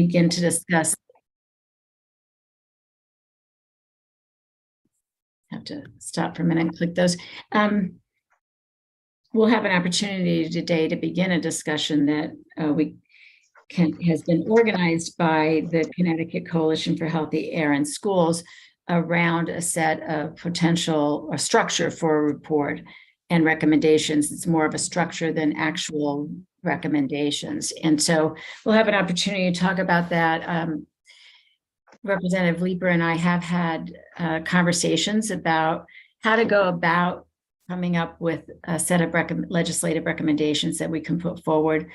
begin to discuss. Have to stop for a minute and click those. We'll have an opportunity today to begin a discussion that has been organized by the Connecticut Coalition for Healthy Air in Schools around a set of potential or structure for a report and recommendations. It's more of a structure than actual recommendations. And so we'll have an opportunity to talk about that. Representative Leeper and I have had conversations about how to go about coming up with a set of legislative recommendations that we can put forward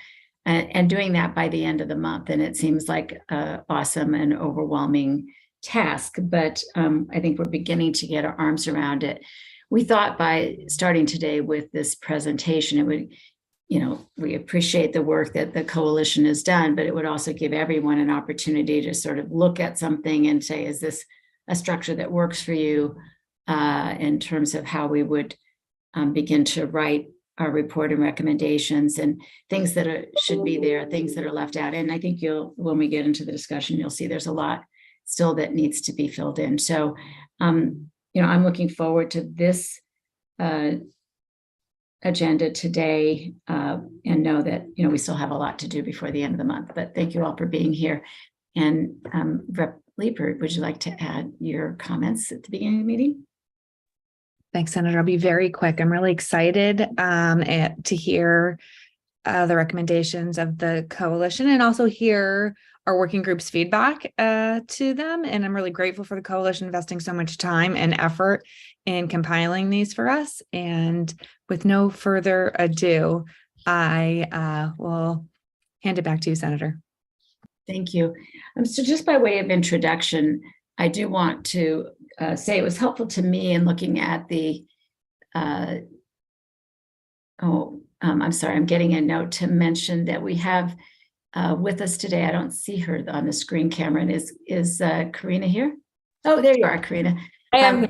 and doing that by the end of the month. And it seems like an awesome and overwhelming task, but I think we're beginning to get our arms around it. We thought by starting today with this presentation, it would, we appreciate the work that the coalition has done, but it would also give everyone an opportunity to sort of look at something and say, is this a structure that works for you in terms of how we would begin to write our report and recommendations and things that should be there, things that are left out. And I think when we get into the discussion, you'll see there's a lot still that needs to be filled in. So, I'm looking forward to this agenda today and know that, we still have a lot to do before the end of the month, but thank you all for being here. And Rep. Leeper, would you like to add your comments at the beginning of the meeting? Thanks, Senator. I'll be very quick. I'm really excited to hear the recommendations of the coalition and also hear our working group's feedback to them. And I'm really grateful for the coalition investing so much time and effort in compiling these for us. And with no further ado, I will hand it back to you, Senator. Thank you. So just by way of introduction, I do want to say it was helpful to me in looking at the, I'm sorry, I'm getting a note to mention that we have with us today, I don't see her on the screen, Cameron. Is Karina here? Oh, there you are, Karina. I am.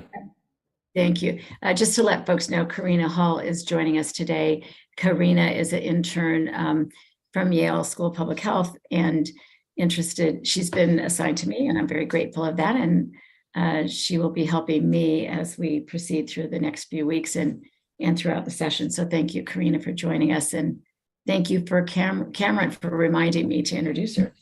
Thank you. Just to let folks know, Karina Hall is joining us today. Karina is an intern from Yale School of Public Health and she's been assigned to me, and I'm very grateful of that. And she will be helping me as we proceed through the next few weeks and throughout the session. So thank you, Karina, for joining us. And thank you for Cameron for reminding me to introduce her.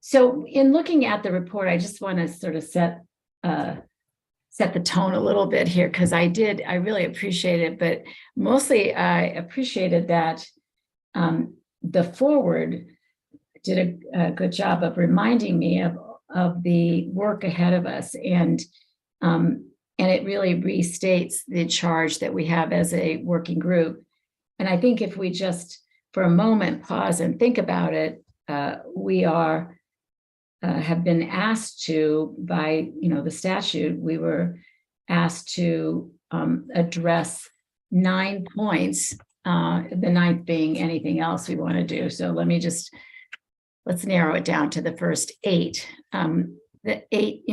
So in looking at the report, I just want to sort of set the tone a little bit here, because I really appreciate it, but mostly I appreciated that the forward did a good job of reminding me of the work ahead of us, and it really restates the charge that we have as a working group. And I think if we just for a moment pause and think about it, we have been asked to, by the statute, we were asked to address 9 points, the ninth being anything else we want to do. So let's narrow it down to the first 8. The 8,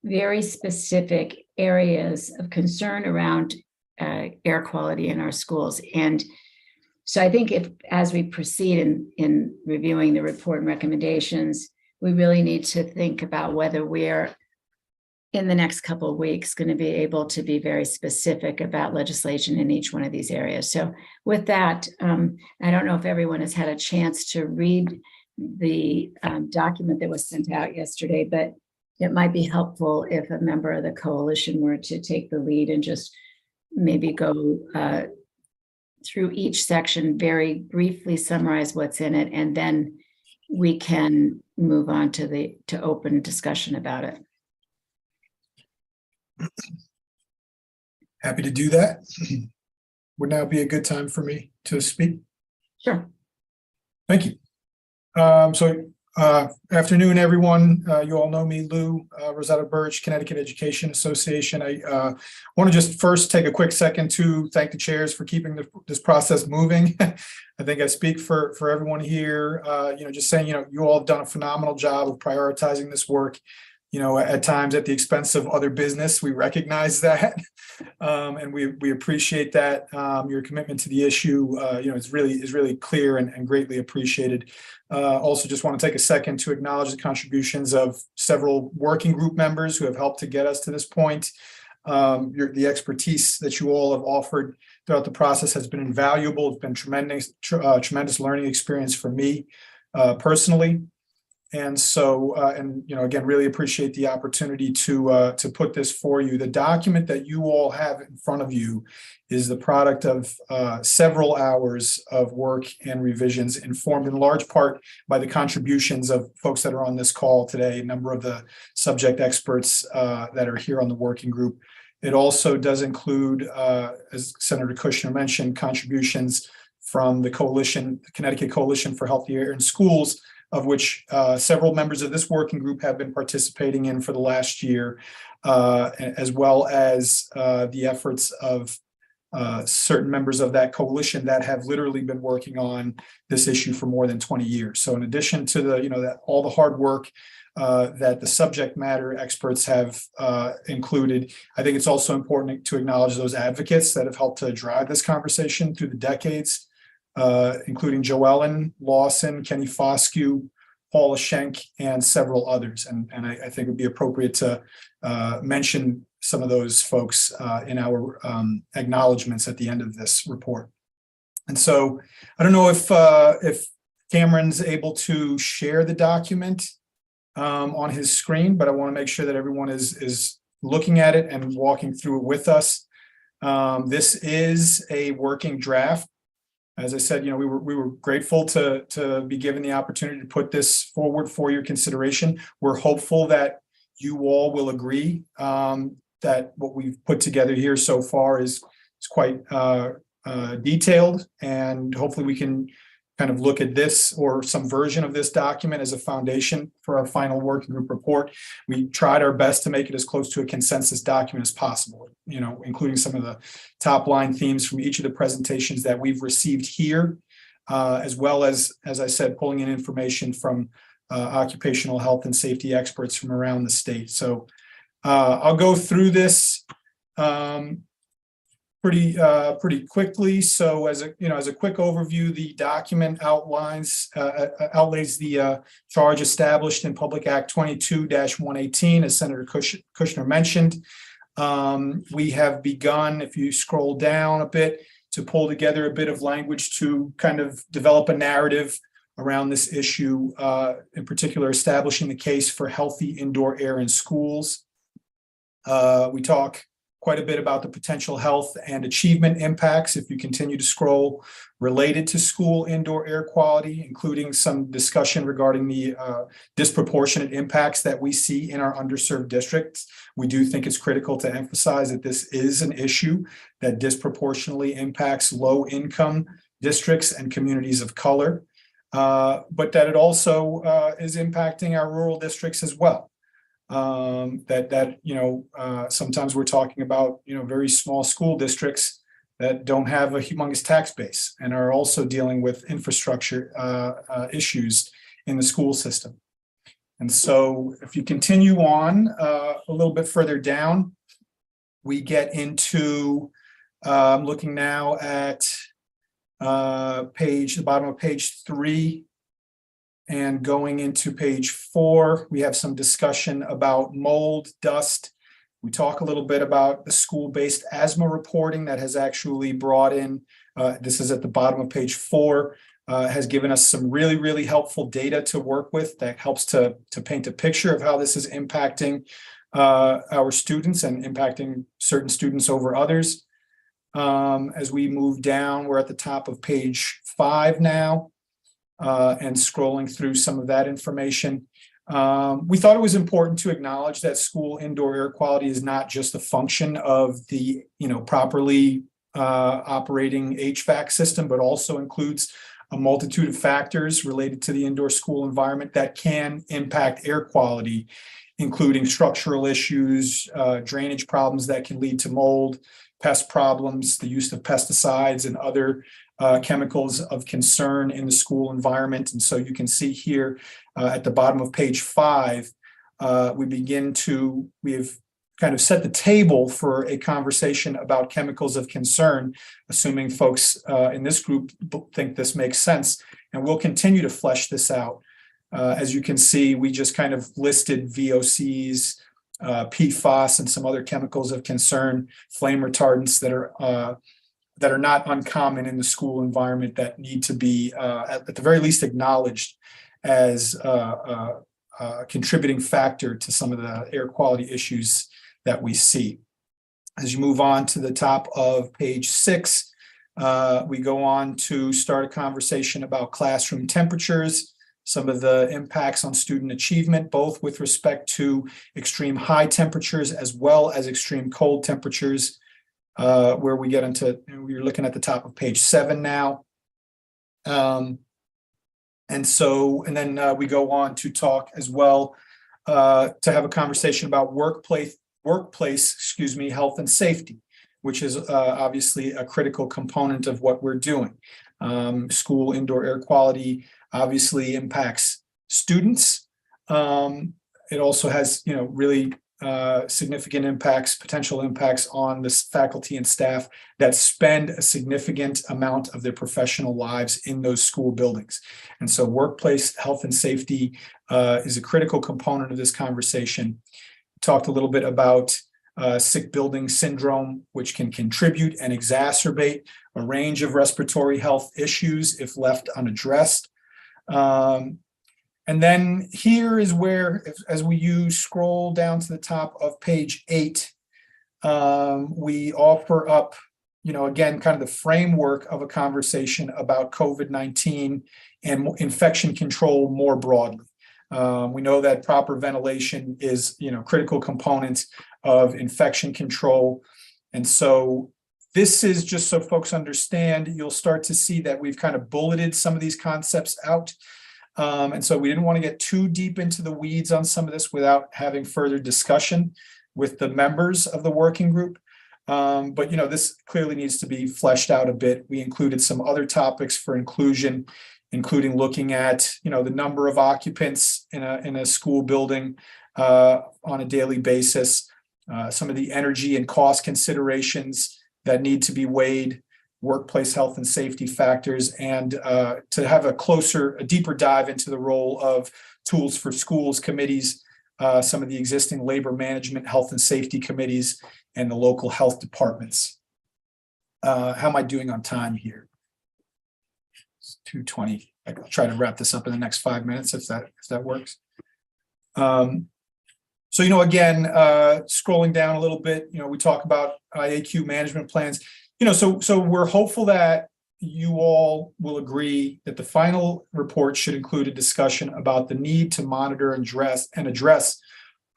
very specific areas of concern around air quality in our schools. And so I think as we proceed in reviewing the report and recommendations, we really need to think about whether we're in the next couple of weeks going to be able to be very specific about legislation in each one of these areas. So with that, I don't know if everyone has had a chance to read the document that was sent out yesterday, but it might be helpful if a member of the coalition were to take the lead and just maybe go through each section, very briefly summarize what's in it, and then we can move on to open discussion about it. Happy to do that. Would now be a good time for me to speak? Sure. Thank you. Afternoon, everyone. You all know me, Lou Rosetta Birch, Connecticut Education Association. I want to just first take a quick second to thank the chairs for keeping this process moving. I think I speak for everyone here, just saying, you all have done a phenomenal job of prioritizing this work at times at the expense of other business. We recognize that. And we appreciate that. Your commitment to the issue, is really clear and greatly appreciated. Also just want to take a second to acknowledge the contributions of several working group members who have helped to get us to this point. The expertise that you all have offered throughout the process has been invaluable. It's been tremendous learning experience for me personally. And so, again, really appreciate the opportunity to put this for you. The document that you all have in front of you is the product of several hours of work and revisions, informed in large part by the contributions of folks that are on this call today, a number of the subject experts that are here on the working group. It also does include, as Senator Kushner mentioned, contributions from the Connecticut Coalition for Healthy Air in Schools, of which several members of this working group have been participating in for the last year, as well as the efforts of certain members of that coalition that have literally been working on this issue for more than 20 years. So in addition to all the hard work that the subject matter experts have included, I think it's also important to acknowledge those advocates that have helped to drive this conversation through the decades. Including Joellen Lawson, Kenny Foscue, Paula Schenk, and several others. And I think it would be appropriate to mention some of those folks in our acknowledgements at the end of this report. And so I don't know if Cameron's able to share the document on his screen, but I want to make sure that everyone is looking at it and walking through it with us. This is a working draft. As I said, we were grateful to be given the opportunity to put this forward for your consideration. We're hopeful that you all will agree that what we've put together here so far is quite detailed, and hopefully we can kind of look at this or some version of this document as a foundation for our final working group report. We tried our best to make it as close to a consensus document as possible, including some of the top line themes from each of the presentations that we've received here, as well as I said, pulling in information from occupational health and safety experts from around the state. So I'll go through this pretty quickly. So as a quick overview, the document outlays the charge established in Public Act 22-118, as Senator Kushner mentioned. We have begun, if you scroll down a bit, to pull together a bit of language to kind of develop a narrative around this issue, in particular establishing the case for healthy indoor air in schools. We talk quite a bit about the potential health and achievement impacts, if you continue to scroll, related to school indoor air quality, including some discussion regarding the disproportionate impacts that we see in our underserved districts. We do think it's critical to emphasize that this is an issue that disproportionately impacts low-income districts and communities of color, but that it also is impacting our rural districts as well. Sometimes we're talking about very small school districts that don't have a humongous tax base and are also dealing with infrastructure issues in the school system. And so if you continue on a little bit further down, we get into looking now at the bottom of page 3. And going into page 4, we have some discussion about mold, dust. We talk a little bit about the school-based asthma reporting that has actually brought in, this is at the bottom of page 4, has given us some really, really helpful data to work with that helps to paint a picture of how this is impacting our students and impacting certain students over others. As we move down, we're at the top of page 5 now. And scrolling through some of that information. We thought it was important to acknowledge that school indoor air quality is not just a function of the properly operating HVAC system, but also includes a multitude of factors related to the indoor school environment that can impact air quality, including structural issues, drainage problems that can lead to mold, pest problems, the use of pesticides and other chemicals of concern in the school environment. And so you can see here at the bottom of page 5, we have kind of set the table for a conversation about chemicals of concern, assuming folks in this group think this makes sense. And we'll continue to flesh this out. As you can see, we just kind of listed VOCs, PFAS, and some other chemicals of concern, flame retardants that are not uncommon in the school environment that need to be, at the very least, acknowledged as a contributing factor to some of the air quality issues that we see. As you move on to the top of page 6, we go on to start a conversation about classroom temperatures, some of the impacts on student achievement, both with respect to extreme high temperatures as well as extreme cold temperatures, where we get into, we're looking at the top of page 7 now. And then we go on to talk as well, to have a conversation about workplace, health and safety, which is obviously a critical component of what we're doing. School indoor air quality obviously impacts students. It also has, really significant impacts, potential impacts on the faculty and staff that spend a significant amount of their professional lives in those school buildings. And so workplace health and safety is a critical component of this conversation. Talked a little bit about sick building syndrome, which can contribute and exacerbate a range of respiratory health issues if left unaddressed. And then here is where, as we scroll down to the top of page 8, we offer up, again, kind of the framework of a conversation about COVID-19 and infection control more broadly. We know that proper ventilation is, critical component of infection control. And so this is just so folks understand, you'll start to see that we've kind of bulleted some of these concepts out. And so we didn't want to get too deep into the weeds on some of this without having further discussion with the members of the working group. But, this clearly needs to be fleshed out a bit. We included some other topics for inclusion, including looking at, the number of occupants in a school building on a daily basis, some of the energy and cost considerations that need to be weighed, workplace health and safety factors, and to have a deeper dive into the role of tools for schools committees, some of the existing labor management, health and safety committees, and the local health departments. How am I doing on time here? It's 2:20. I'll try to wrap this up in the next 5 minutes if that works. So, again, scrolling down a little bit, we talk about IAQ management plans. So we're hopeful that you all will agree that the final report should include a discussion about the need to monitor and address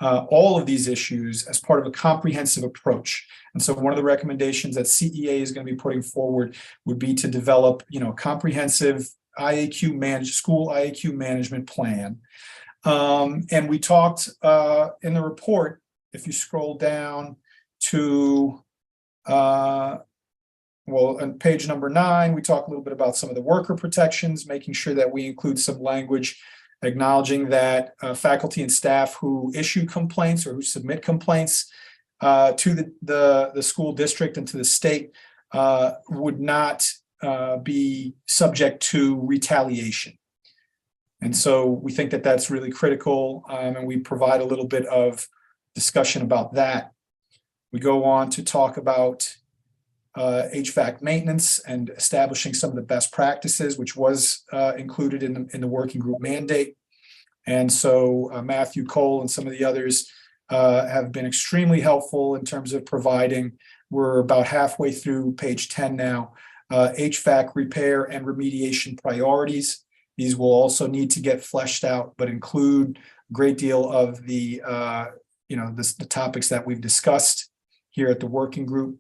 all of these issues as part of a comprehensive approach. And so one of the recommendations that CEA is going to be putting forward would be to develop, a comprehensive school IAQ management plan. And we talked in the report, if you scroll down to on page number 9, we talk a little bit about some of the worker protections, making sure that we include some language acknowledging that faculty and staff who issue complaints or who submit complaints to the school district and to the state would not be subject to retaliation. And so we think that that's really critical, and we provide a little bit of discussion about that. We go on to talk about HVAC maintenance and establishing some of the best practices, which was included in the working group mandate. And so Matthew Cole and some of the others have been extremely helpful in terms of providing. We're about halfway through page 10 now. HVAC repair and remediation priorities. These will also need to get fleshed out, but include a great deal of the the topics that we've discussed here at the working group.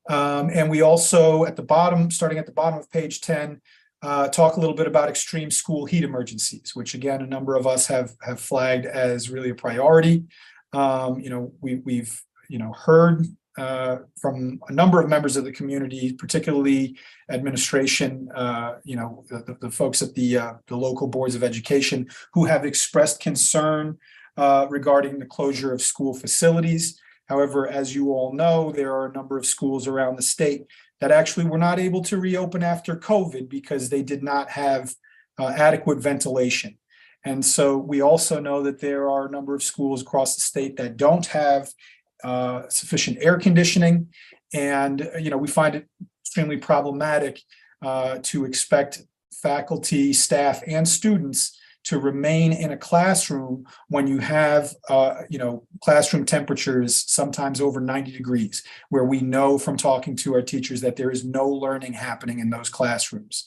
And we also, starting at the bottom of page 10, talk a little bit about extreme school heat emergencies, which again, a number of us have flagged as really a priority. We've heard from a number of members of the community, particularly administration, the folks at the local boards of education who have expressed concern regarding the closure of school facilities. However, as you all know, there are a number of schools around the state that actually were not able to reopen after COVID because they did not have adequate ventilation. And so we also know that there are a number of schools across the state that don't have sufficient air conditioning. And, we find it extremely problematic to expect faculty, staff, and students to remain in a classroom when you have, classroom temperatures sometimes over 90 degrees, where we know from talking to our teachers that there is no learning happening in those classrooms.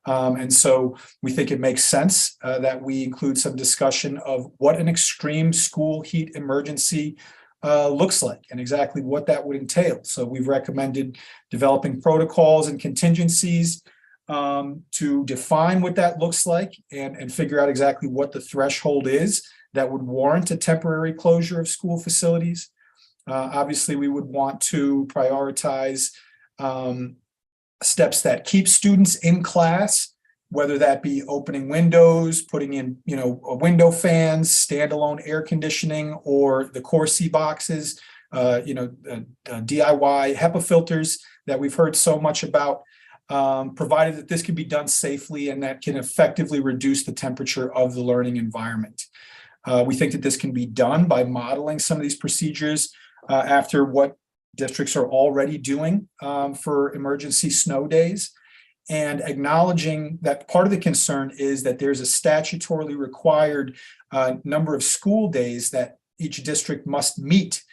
And so we think it makes sense that we include some discussion of what an extreme school heat emergency looks like and exactly what that would entail. So we've recommended developing protocols and contingencies to define what that looks like and figure out exactly what the threshold is that would warrant a temporary closure of school facilities. Obviously, we would want to prioritize steps that keep students in class, whether that be opening windows, putting in, window fans, standalone air conditioning, or the Corsi boxes, DIY HEPA filters that we've heard so much about, provided that this can be done safely and that can effectively reduce the temperature of the learning environment. We think that this can be done by modeling some of these procedures after what districts are already doing for emergency snow days, and acknowledging that part of the concern is that there's a statutorily required number of school days that each district must meet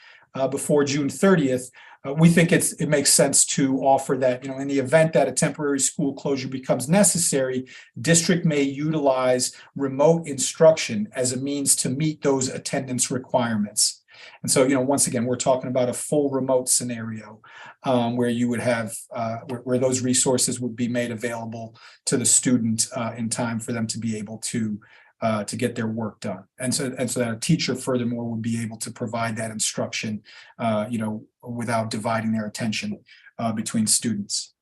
before June 30th. We think it makes sense to offer that, in the event that a temporary school closure becomes necessary, district may utilize remote instruction as a means to meet those attendance requirements. And so, once again, we're talking about a full remote scenario where you would have where those resources would be made available to the student in time for them to be able to get their work done. And so that a teacher furthermore would be able to provide that instruction, without dividing their attention between students.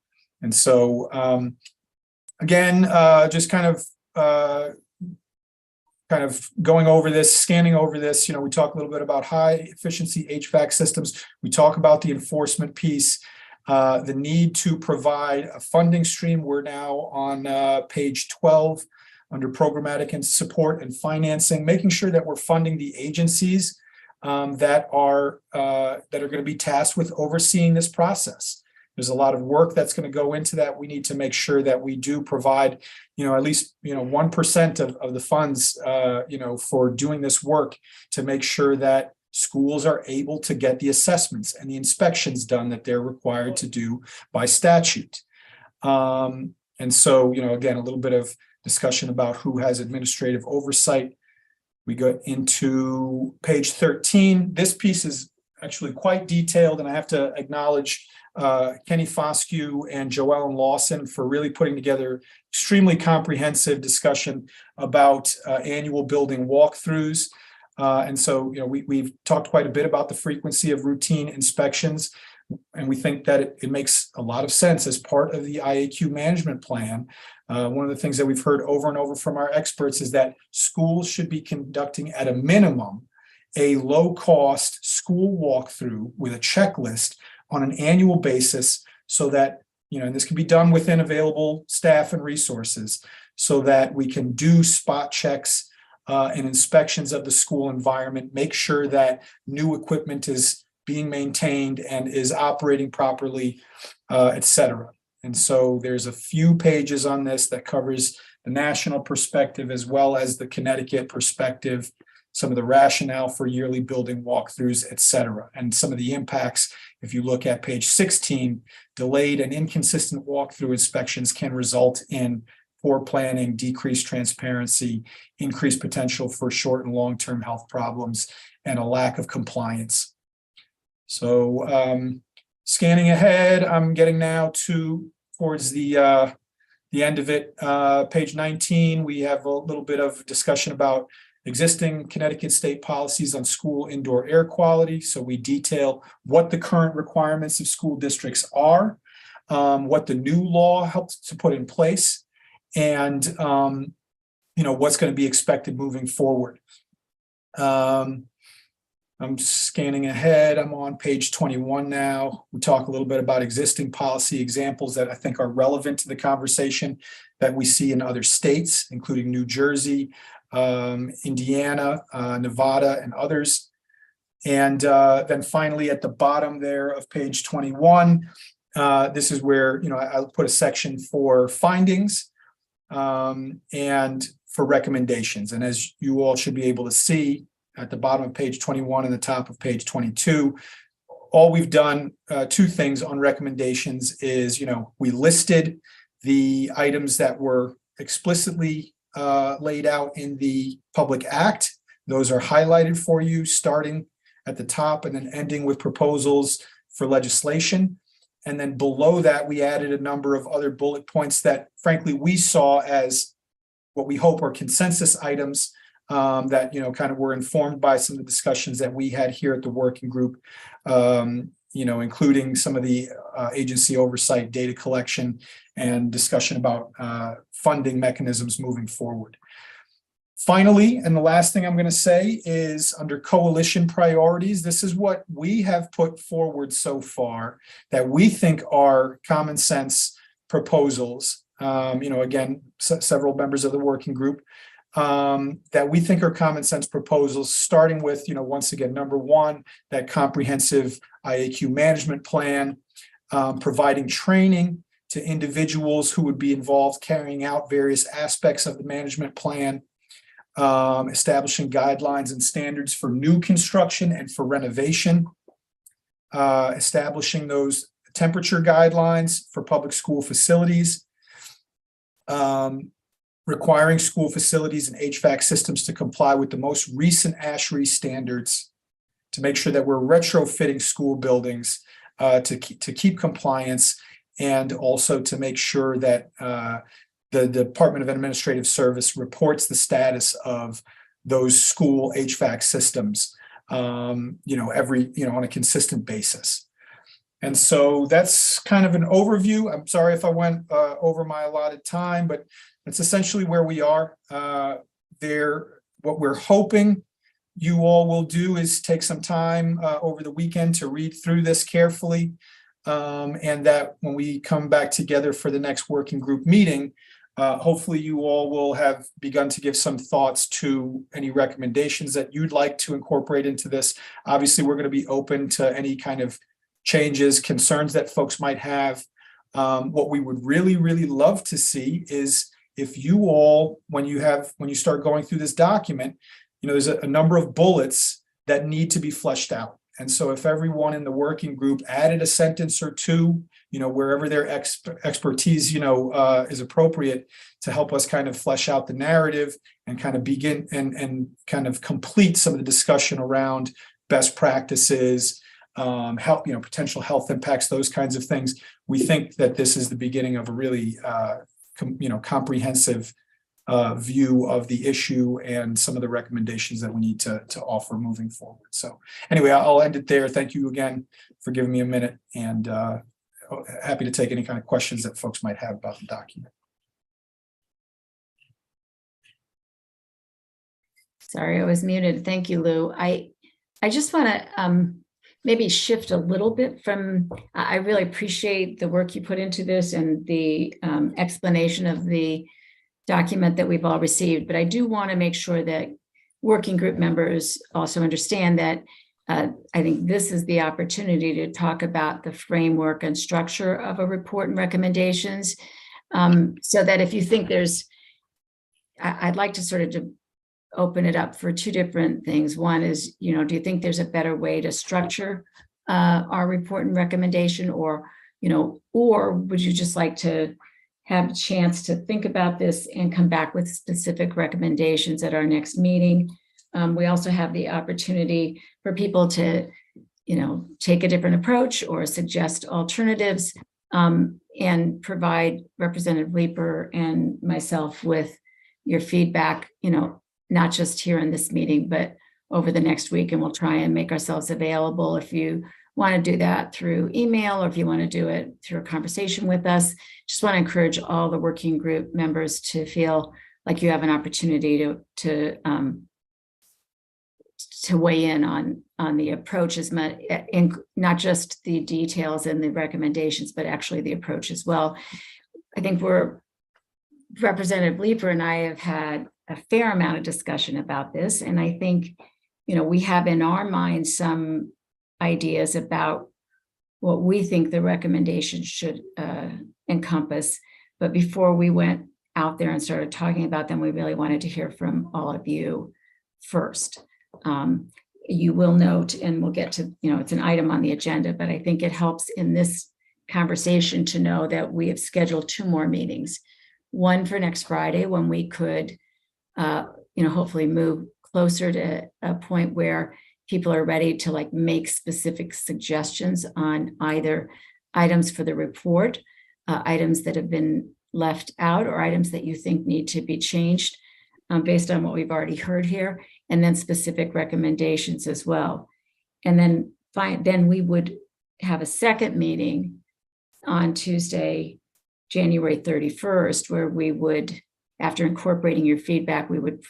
And so, again, just kind of going over this, scanning over this, we talk a little bit about high efficiency HVAC systems. We talk about the enforcement piece, the need to provide a funding stream. We're now on page 12 under programmatic and support and financing, making sure that we're funding the agencies that are going to be tasked with overseeing this process. There's a lot of work that's going to go into that. We need to make sure that we do provide, at least, 1% of the funds, for doing this work to make sure that schools are able to get the assessments and the inspections done that they're required to do by statute. And so, again, a little bit of discussion about who has administrative oversight. We go into page 13. This piece is actually quite detailed, and I have to acknowledge Kenny Foscue and Joellen Lawson for really putting together extremely comprehensive discussion about annual building walkthroughs. And so, we've talked quite a bit about the frequency of routine inspections, and we think that it makes a lot of sense as part of the IAQ management plan. One of the things that we've heard over and over from our experts is that schools should be conducting at a minimum a low-cost school walkthrough with a checklist on an annual basis, so that, and this can be done within available staff and resources, so that we can do spot checks and inspections of the school environment, make sure that new equipment is being maintained and is operating properly, et cetera. And so there's a few pages on this that covers the national perspective as well as the Connecticut perspective, some of the rationale for yearly building walkthroughs, et cetera, and some of the impacts. If you look at page 16, delayed and inconsistent walkthrough inspections can result in poor planning, decreased transparency, increased potential for short and long-term health problems, and a lack of compliance. So scanning ahead, I'm getting now towards the end of it. Page 19, we have a little bit of discussion about existing Connecticut state policies on school indoor air quality. So we detail what the current requirements of school districts are, what the new law helps to put in place, and what's going to be expected moving forward. I'm scanning ahead. I'm on page 21 now. We talk a little bit about existing policy examples that I think are relevant to the conversation that we see in other states, including New Jersey, Indiana, Nevada, and others. And then finally, at the bottom there of page 21, this is where, I'll put a section for findings and for recommendations. And as you all should be able to see at the bottom of page 21 and the top of page 22, all we've done, two things on recommendations is, we listed the items that were explicitly laid out in the Public Act. Those are highlighted for you, starting at the top and then ending with proposals for legislation. And then below that, we added a number of other bullet points that frankly we saw as what we hope are consensus items that, kind of were informed by some of the discussions that we had here at the working group, including some of the agency oversight, data collection, and discussion about funding mechanisms moving forward. Finally, and the last thing I'm going to say is under coalition priorities, this is what we have put forward so far that we think are common sense proposals. Again, several members of the working group that we think are common sense proposals, starting with, once again, number one, that comprehensive IAQ management plan, providing training to individuals who would be involved carrying out various aspects of the management plan, establishing guidelines and standards for new construction and for renovation, establishing those temperature guidelines for public school facilities, requiring school facilities and HVAC systems to comply with the most recent ASHRAE standards to make sure that we're retrofitting school buildings to keep compliance, and also to make sure that the Department of Administrative Service reports the status of those school HVAC systems, on a consistent basis. And so that's kind of an overview. I'm sorry if I went over my allotted time, but that's essentially where we are there. What we're hoping you all will do is take some time over the weekend to read through this carefully. And that when we come back together for the next working group meeting, hopefully you all will have begun to give some thoughts to any recommendations that you'd like to incorporate into this. Obviously, we're going to be open to any kind of changes, concerns that folks might have. What we would really, really love to see is if you all, when you start going through this document, there's a number of bullets that need to be fleshed out. And so if everyone in the working group added a sentence or two, wherever their expertise, is appropriate to help us kind of flesh out the narrative and kind of begin and kind of complete some of the discussion around best practices, health, potential health impacts, those kinds of things. We think that this is the beginning of a really, comprehensive view of the issue and some of the recommendations that we need to offer moving forward. So anyway, I'll end it there. Thank you again for giving me a minute, and happy to take any kind of questions that folks might have about the document. Sorry, I was muted. Thank you, Lou. I just want to maybe shift a little bit from, I really appreciate the work you put into this and the explanation of the document that we've all received, but I do want to make sure that working group members also understand that I think this is the opportunity to talk about the framework and structure of a report and recommendations, so that if you think I'd like to sort of to open it up for two different things. One is, do you think there's a better way to structure our report and recommendation, or would you just like to have a chance to think about this and come back with specific recommendations at our next meeting? We also have the opportunity for people to, take a different approach or suggest alternatives, and provide Representative Leeper and myself with your feedback, not just here in this meeting, but over the next week. And we'll try and make ourselves available if you want to do that through email, or if you want to do it through a conversation with us. Just want to encourage all the working group members to feel like you have an opportunity to to weigh in on the approach as much, in not just the details and the recommendations, but actually the approach as well. I think Representative Leeper and I have had a fair amount of discussion about this, and I think, we have in our minds some ideas about what we think the recommendations should encompass. But before we went out there and started talking about them, we really wanted to hear from all of you first. You will note, and we'll get to, it's an item on the agenda, but I think it helps in this conversation to know that we have scheduled 2 more meetings. One for next Friday, when we could, hopefully move closer to a point where people are ready to make specific suggestions on either items for the report, items that have been left out, or items that you think need to be changed based on what we've already heard here, and then specific recommendations as well. And then we would have a second meeting on Tuesday, January 31st, where we would, after incorporating your feedback, we would,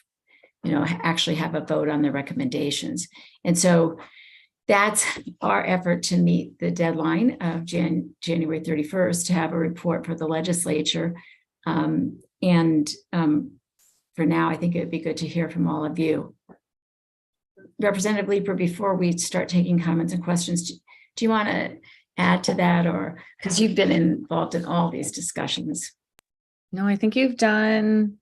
actually have a vote on the recommendations. And so that's our effort to meet the deadline of January 31st to have a report for the legislature. For now, I think it would be good to hear from all of you. Representative Leeper, before we start taking comments and questions, do you want to add to that, or because you've been involved in all these discussions? No, I think you've done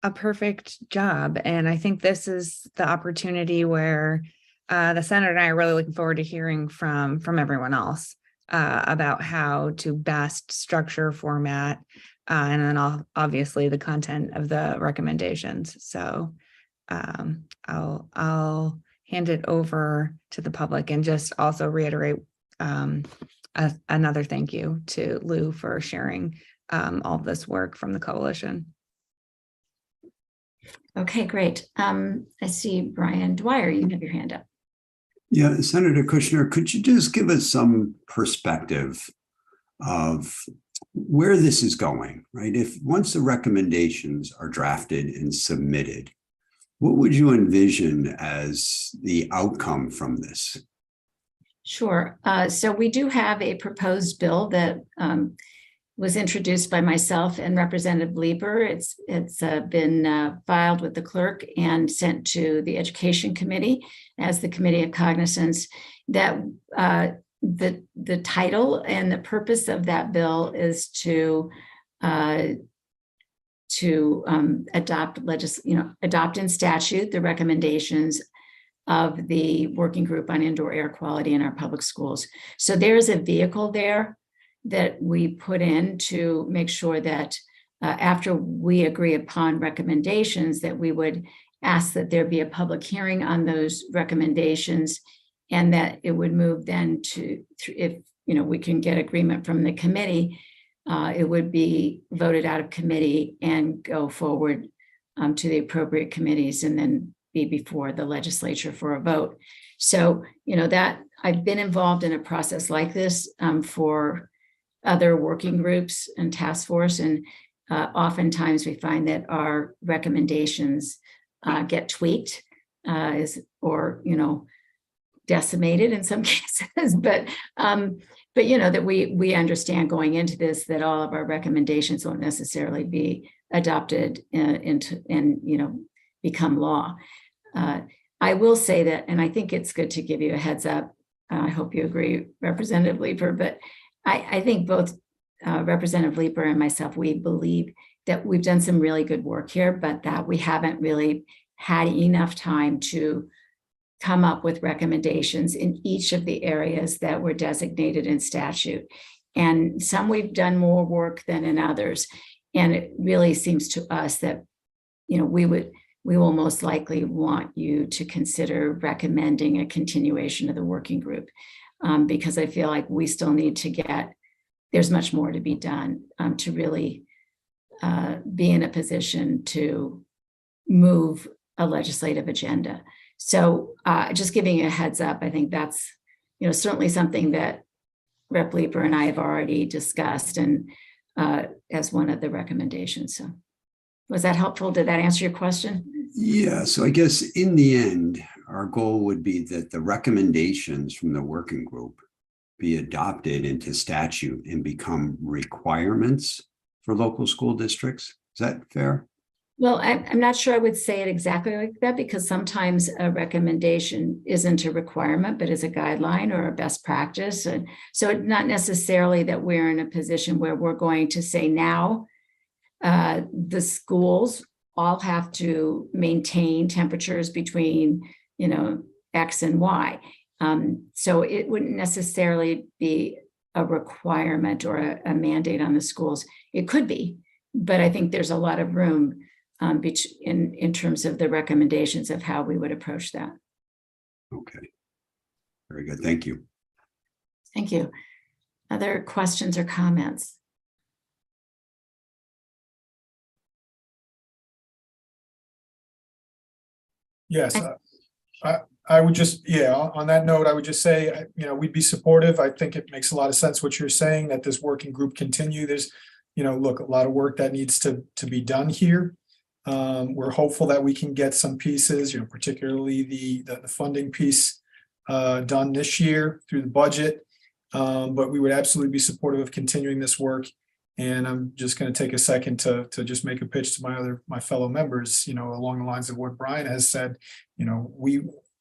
a perfect job. And I think this is the opportunity where the Senator and I are really looking forward to hearing from everyone else about how to best structure, format, and then obviously the content of the recommendations. So I'll hand it over to the public and just also reiterate another thank you to Lou for sharing all of this work from the coalition. Okay, great. I see Brian Dwyer, you have your hand up. Yeah, Senator Kushner, could you just give us some perspective of where this is going, right? If once the recommendations are drafted and submitted, what would you envision as the outcome from this? Sure. So we do have a proposed bill that was introduced by myself and Representative Leeper. It's been filed with the clerk and sent to the Education Committee as the Committee of Cognizance. That the title and the purpose of that bill is to adopt in statute the recommendations of the working group on indoor air quality in our public schools. So there's a vehicle there that we put in to make sure that after we agree upon recommendations, that we would ask that there be a public hearing on those recommendations, and that it would move then to, if we can get agreement from the committee, it would be voted out of committee and go forward to the appropriate committees, and then be before the legislature for a vote. So, that I've been involved in a process like this for other working groups and task force. And oftentimes we find that our recommendations get tweaked or decimated in some cases. But that we understand going into this that all of our recommendations won't necessarily be adopted and become law. I will say that, and I think it's good to give you a heads up. I hope you agree, Representative Leeper, but I think both Representative Leeper and myself, we believe that we've done some really good work here, but that we haven't really had enough time to come up with recommendations in each of the areas that were designated in statute. And some we've done more work than in others. And it really seems to us that, we will most likely want you to consider recommending a continuation of the working group. Because I feel like we still need to there's much more to be done to really be in a position to move a legislative agenda. So just giving you a heads up, I think that's, certainly something that Rep. Leeper and I have already discussed and as one of the recommendations. So was that helpful? Did that answer your question? Yeah, so I guess in the end, our goal would be that the recommendations from the working group be adopted into statute and become requirements for local school districts. Is that fair? Well, I'm not sure I would say it exactly like that, because sometimes a recommendation isn't a requirement, but is a guideline or a best practice. And so it's not necessarily that we're in a position where we're going to say now the schools all have to maintain temperatures between, X and Y. So it wouldn't necessarily be a requirement or a mandate on the schools. It could be, but I think there's a lot of room in terms of the recommendations of how we would approach that. Okay. Very good. Thank you. Thank you. Other questions or comments? Yes, I would just, on that note, I would just say, we'd be supportive. I think it makes a lot of sense what you're saying, that this working group continue. There's, look, a lot of work that needs to be done here. We're hopeful that we can get some pieces, particularly the funding piece done this year through the budget. But we would absolutely be supportive of continuing this work. And I'm just going to take a second to just make a pitch to my fellow members, along the lines of what Brian has said.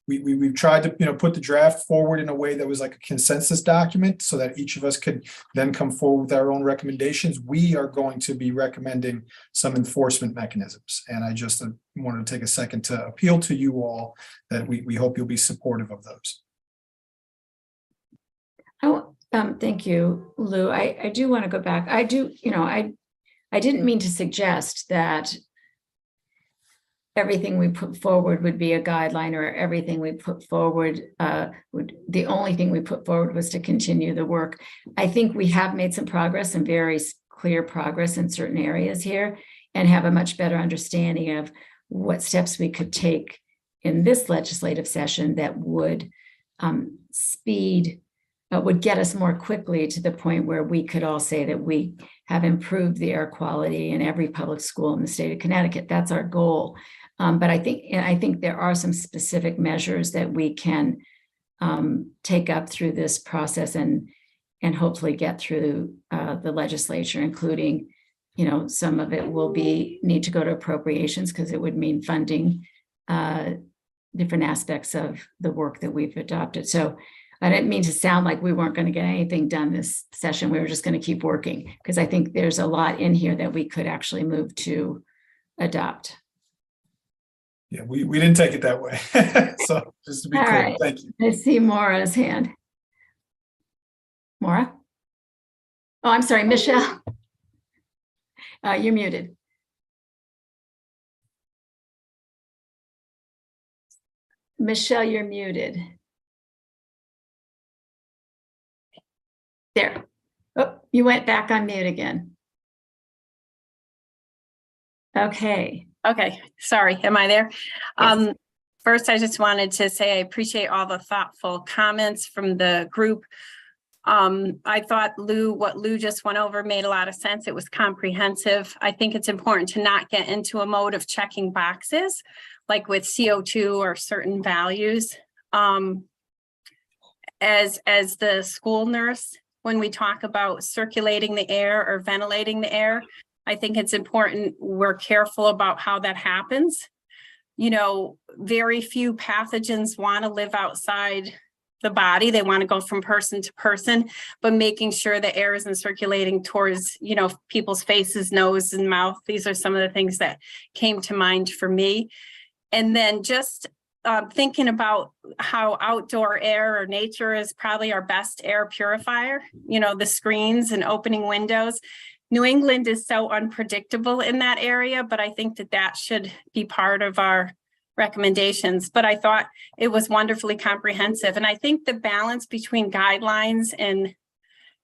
We've tried to, put the draft forward in a way that was like a consensus document, so that each of us could then come forward with our own recommendations. We are going to be recommending some enforcement mechanisms. And I just wanted to take a second to appeal to you all that we hope you'll be supportive of those. Oh, thank you, Lou. I do want to go back. I didn't mean to suggest that everything we put forward would be a guideline, or everything we put forward the only thing we put forward was to continue the work. I think we have made some progress, and very clear progress in certain areas here, and have a much better understanding of what steps we could take in this legislative session that would would get us more quickly to the point where we could all say that we have improved the air quality in every public school in the state of Connecticut. That's our goal. But I think there are some specific measures that we can take up through this process and hopefully get through the legislature, including, some of it will need to go to appropriations, because it would mean funding different aspects of the work that we've adopted. So I didn't mean to sound like we weren't going to get anything done this session. We were just going to keep working, because I think there's a lot in here that we could actually move to adopt. Yeah, we didn't take it that way. So just to be All clear, right. thank you. I see Maura's hand. Maura? Oh, I'm sorry, Michelle. You're muted. Michelle, you're muted. There. Oh, you went back on mute again. Okay. Okay, sorry, am I there? Yes. First, I just wanted to say I appreciate all the thoughtful comments from the group. I thought what Lou just went over made a lot of sense. It was comprehensive. I think it's important to not get into a mode of checking boxes, like with CO2 or certain values. As the school nurse, when we talk about circulating the air or ventilating the air, I think it's important we're careful about how that happens. Very few pathogens want to live outside the body. They want to go from person to person, but making sure the air isn't circulating towards, people's faces, nose, and mouth. These are some of the things that came to mind for me. And then just thinking about how outdoor air or nature is probably our best air purifier, the screens and opening windows. New England is so unpredictable in that area, but I think that should be part of our recommendations. But I thought it was wonderfully comprehensive. And I think the balance between guidelines and,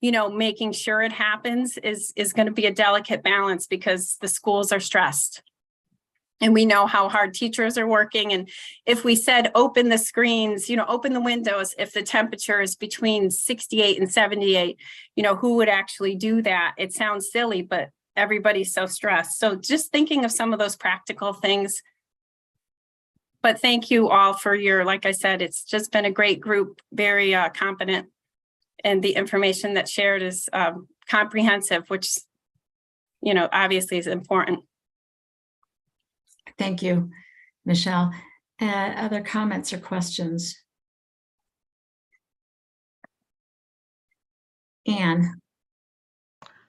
making sure it happens is going to be a delicate balance, because the schools are stressed. And we know how hard teachers are working. And if we said, open the screens, open the windows, if the temperature is between 68 and 78, who would actually do that? It sounds silly, but everybody's so stressed. So just thinking of some of those practical things But thank you all for your, like I said, it's just been a great group, very competent. And the information that's shared is comprehensive, which, you know, obviously is important. Thank you, Michelle. Other comments or questions? Anne.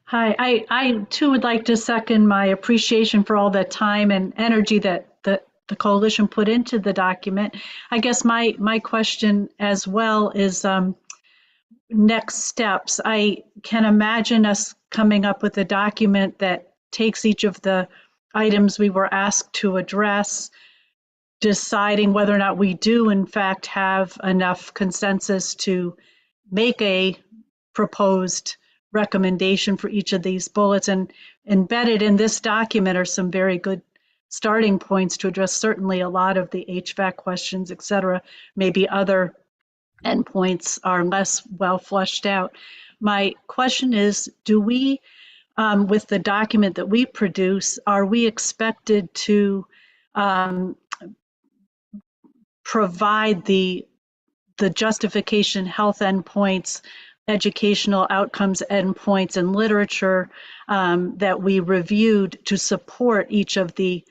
Hi, I too would like to second my appreciation for all the time and energy that the coalition put into the document. I guess my question as well is next steps. I can imagine us coming up with a document that takes each of the items we were asked to address, deciding whether or not we do in fact have enough consensus to make a proposed recommendation for each of these bullets. And embedded in this document are some very good starting points to address certainly a lot of the HVAC questions, et cetera. Maybe other endpoints are less well fleshed out. My question is, do we, with the document that we produce, are we expected to provide the justification health endpoints, educational outcomes endpoints, and literature that we reviewed to support each of the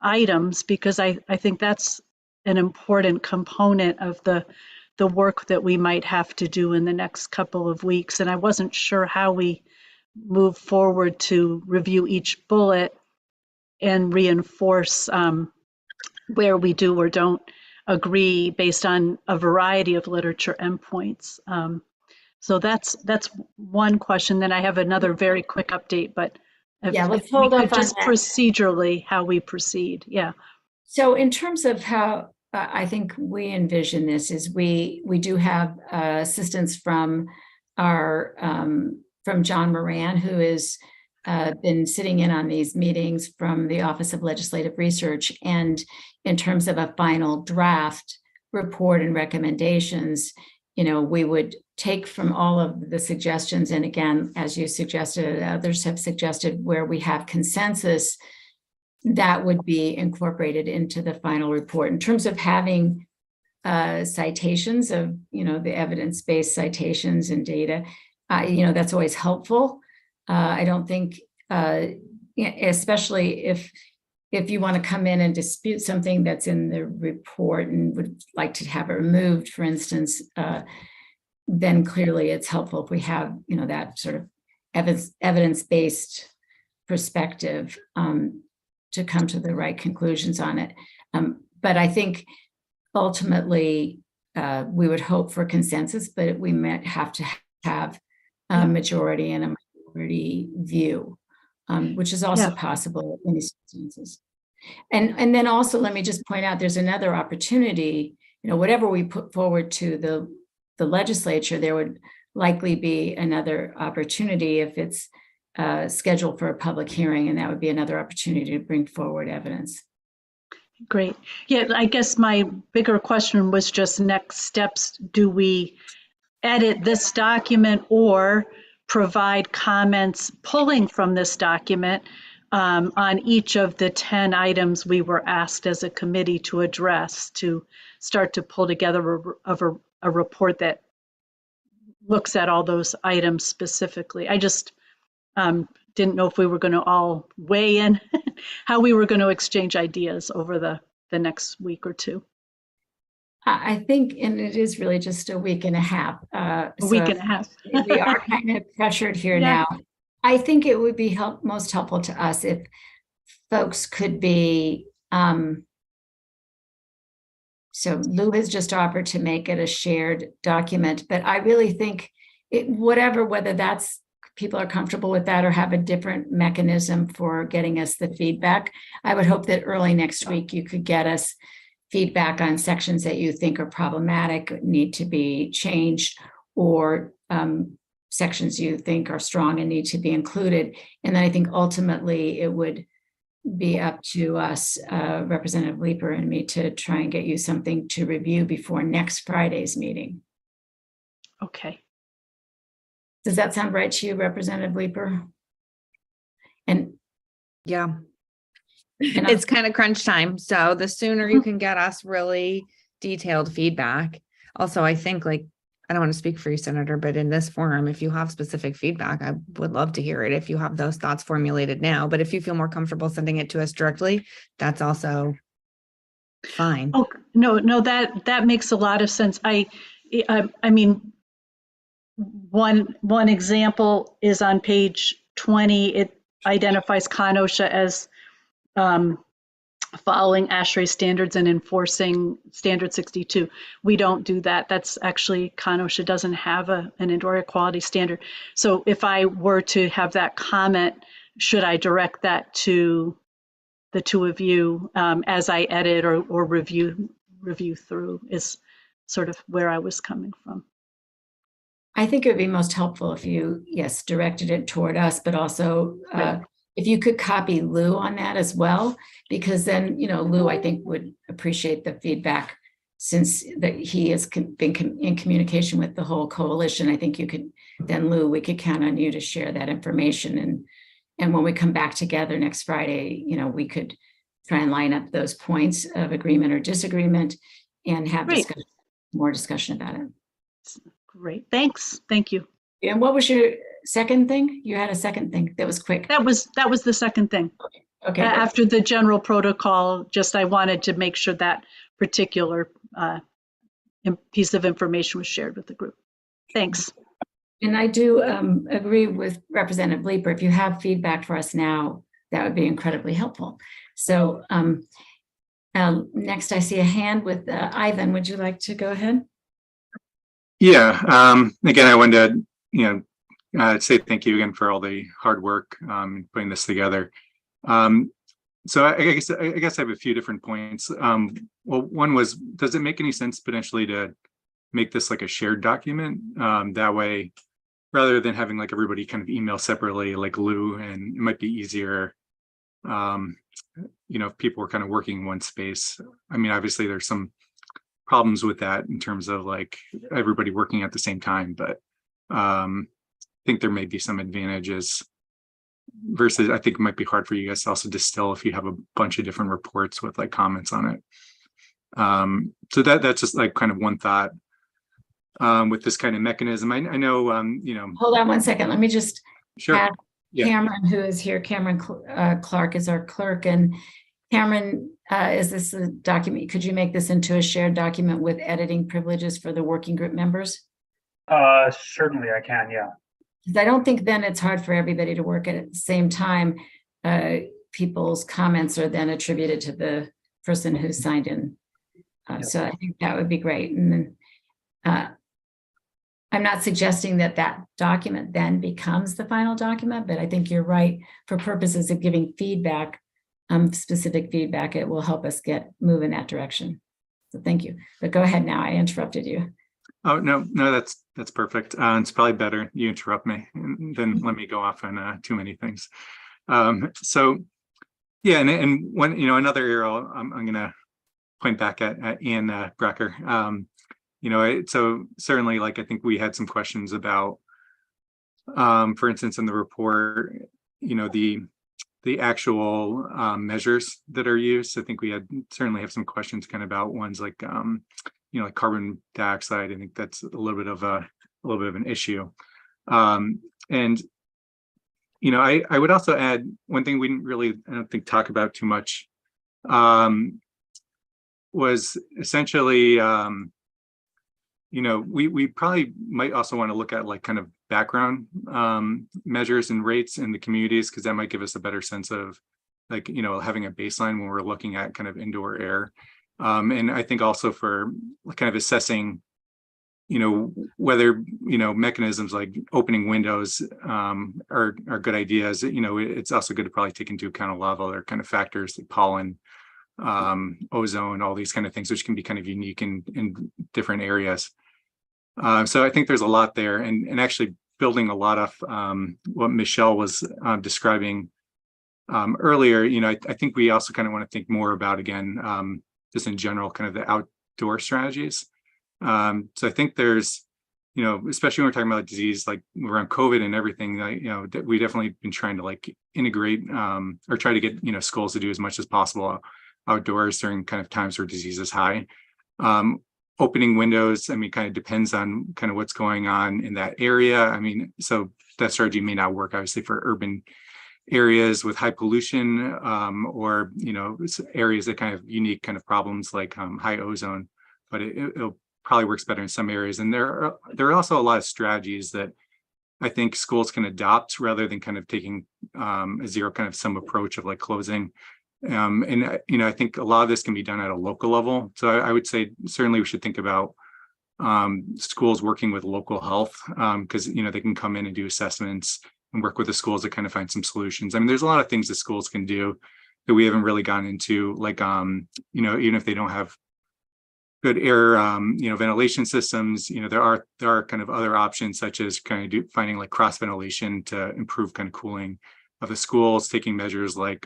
items? Because I think that's an important component of the work that we might have to do in the next couple of weeks. And I wasn't sure how we move forward to review each bullet and reinforce where we do or don't agree based on a variety of literature endpoints. So that's one question. Then I have another very quick update, but Yeah, let's if hold we off could on just that. procedurally how we proceed. Yeah. So in terms of how I think we envision this is we do have assistance from our from John Moran, who has been sitting in on these meetings from the Office of Legislative Research. And in terms of a final draft report and recommendations, you know, we would take from all of the suggestions. And again, as you suggested, others have suggested, where we have consensus, that would be incorporated into the final report. In terms of having citations of, you know, the evidence-based citations and data, you know, that's always helpful. I don't think, especially if you want to come in and dispute something that's in the report and would like to have it removed, for instance, then clearly it's helpful if we have, you know, that sort of evidence-based perspective to come to the right conclusions on it. But I think ultimately we would hope for consensus, but we might have to have a majority and a minority view, which is also possible in these instances. And then also, let me just point out, there's another opportunity, you know, whatever we put forward to the legislature, there would likely be another opportunity if it's scheduled for a public hearing, and that would be another opportunity to bring forward evidence. Great. Yeah, I guess my bigger question was just next steps. Do we edit this document or provide comments pulling from this document on each of the 10 items we were asked as a committee to address, to start to pull together a report that looks at all those items specifically? I just didn't know if we were going to all weigh in, how we were going to exchange ideas over the next week or two. I think, and it is really just a week and a half. A week and a half. We are kind of pressured here now. I think it would be most helpful to us if folks could be, so Lou has just offered to make it a shared document, but I really think whether that's people are comfortable with that or have a different mechanism for getting us the feedback, I would hope that early next week you could get us feedback on sections that you think are problematic, need to be changed, or sections you think are strong and need to be included. And then I think ultimately it would be up to us, Representative Leeper and me, to try and get you something to review before next Friday's meeting. Okay. Does that sound right to you, Representative Leeper? And yeah. And It's kind of crunch time. So the sooner you can get us really detailed feedback. Also, I think like, I don't want to speak for you, Senator, but in this forum, if you have specific feedback, I would love to hear it if you have those thoughts formulated now. But if you feel more comfortable sending it to us directly, that's also fine. Oh, no, that makes a lot of sense. I mean, one example is on page 20. It identifies Kenosha as following ASHRAE standards and enforcing standard 62. We don't do that. That's actually, Kenosha doesn't have an indoor air quality standard. So if I were to have that comment, should I direct that to the two of you as I edit or review through, is sort of where I was coming from. I think it would be most helpful if you, yes, directed it toward us, but also Right. if you could copy Lou on that as well, because then, Lou, I think would appreciate the feedback since that he has been in communication with the whole coalition. I think you could, then Lou, we could count on you to share that information. And when we come back together next Friday, we could try and line up those points of agreement or disagreement and have Great. more discussion about it. Great, thanks. Thank you. And what was your second thing? You had a second thing that was quick. That was the second thing. Okay. Good. After the general protocol, just I wanted to make sure that particular piece of information was shared with the group. Thanks. And I do agree with Representative Leeper. If you have feedback for us now, that would be incredibly helpful. So next I see a hand with Ivan. Would you like to go ahead? Yeah. Again, I wanted to, say thank you again for all the hard work putting this together. So I guess I have a few different points. Well, one was, does it make any sense potentially to make this like a shared document? That way, rather than having like everybody kind of email separately like Lou, and it might be easier, if people were kind of working in one space. I mean, obviously there's some problems with that in terms of like everybody working at the same time, but I think there may be some advantages versus I think it might be hard for you guys to also distill if you have a bunch of different reports with like comments on it. So that's just like kind of one thought with this kind of mechanism. I know, Hold on one second. Let me just sure. add Yeah. Cameron, who is here. Cameron Clark is our clerk. And Cameron, is this a document? Could you make this into a shared document with editing privileges for the working group members? Certainly I can, yeah. Because I don't think then it's hard for everybody to work at the same time. People's comments are then attributed to the person who signed in. So I think that would be great. And then I'm not suggesting that document then becomes the final document, but I think you're right. For purposes of giving feedback, specific feedback, it will help us move in that direction. So thank you. But go ahead now. I interrupted you. Oh, no, that's perfect. It's probably better you interrupt me and then let me go off on too many things. So yeah, and when, another arrow, I'm going to point back at Ian Brecker. So certainly, like, I think we had some questions about, for instance, in the report, the actual measures that are used. I think we certainly have some questions kind of about ones like, like carbon dioxide. I think that's a little bit of an issue. And I would also add one thing we didn't really, I don't think, talk about too much, was essentially, we probably might also want to look at like kind of background measures and rates in the communities, because that might give us a better sense of like, having a baseline when we're looking at kind of indoor air. And I think also for kind of assessing, whether, mechanisms like opening windows are good ideas. It's also good to probably take into account a lot of other kind of factors like pollen, ozone, all these kind of things, which can be kind of unique in different areas. So I think there's a lot there, and actually building a lot of what Michelle was describing earlier. I think we also kind of want to think more about, again, just in general, kind of the outdoor strategies. So I think there's especially when we're talking about disease like around COVID and everything, we definitely been trying to like integrate or try to get, schools to do as much as possible outdoors during kind of times where disease is high. Opening windows, kind of depends on kind of what's going on in that area. So that strategy may not work obviously for urban areas with high pollution or, areas that kind of unique kind of problems like high ozone, but it'll probably works better in some areas. And there are also a lot of strategies that I think schools can adopt rather than kind of taking a zero kind of sum approach of like closing. I think a lot of this can be done at a local level. So I would say certainly we should think about schools working with local health because, they can come in and do assessments and work with the schools to kind of find some solutions. There's a lot of things that schools can do that we haven't really gone into, like, even if they don't have good air, ventilation systems, there are kind of other options such as kind of finding like cross ventilation to improve kind of cooling of the schools, taking measures like,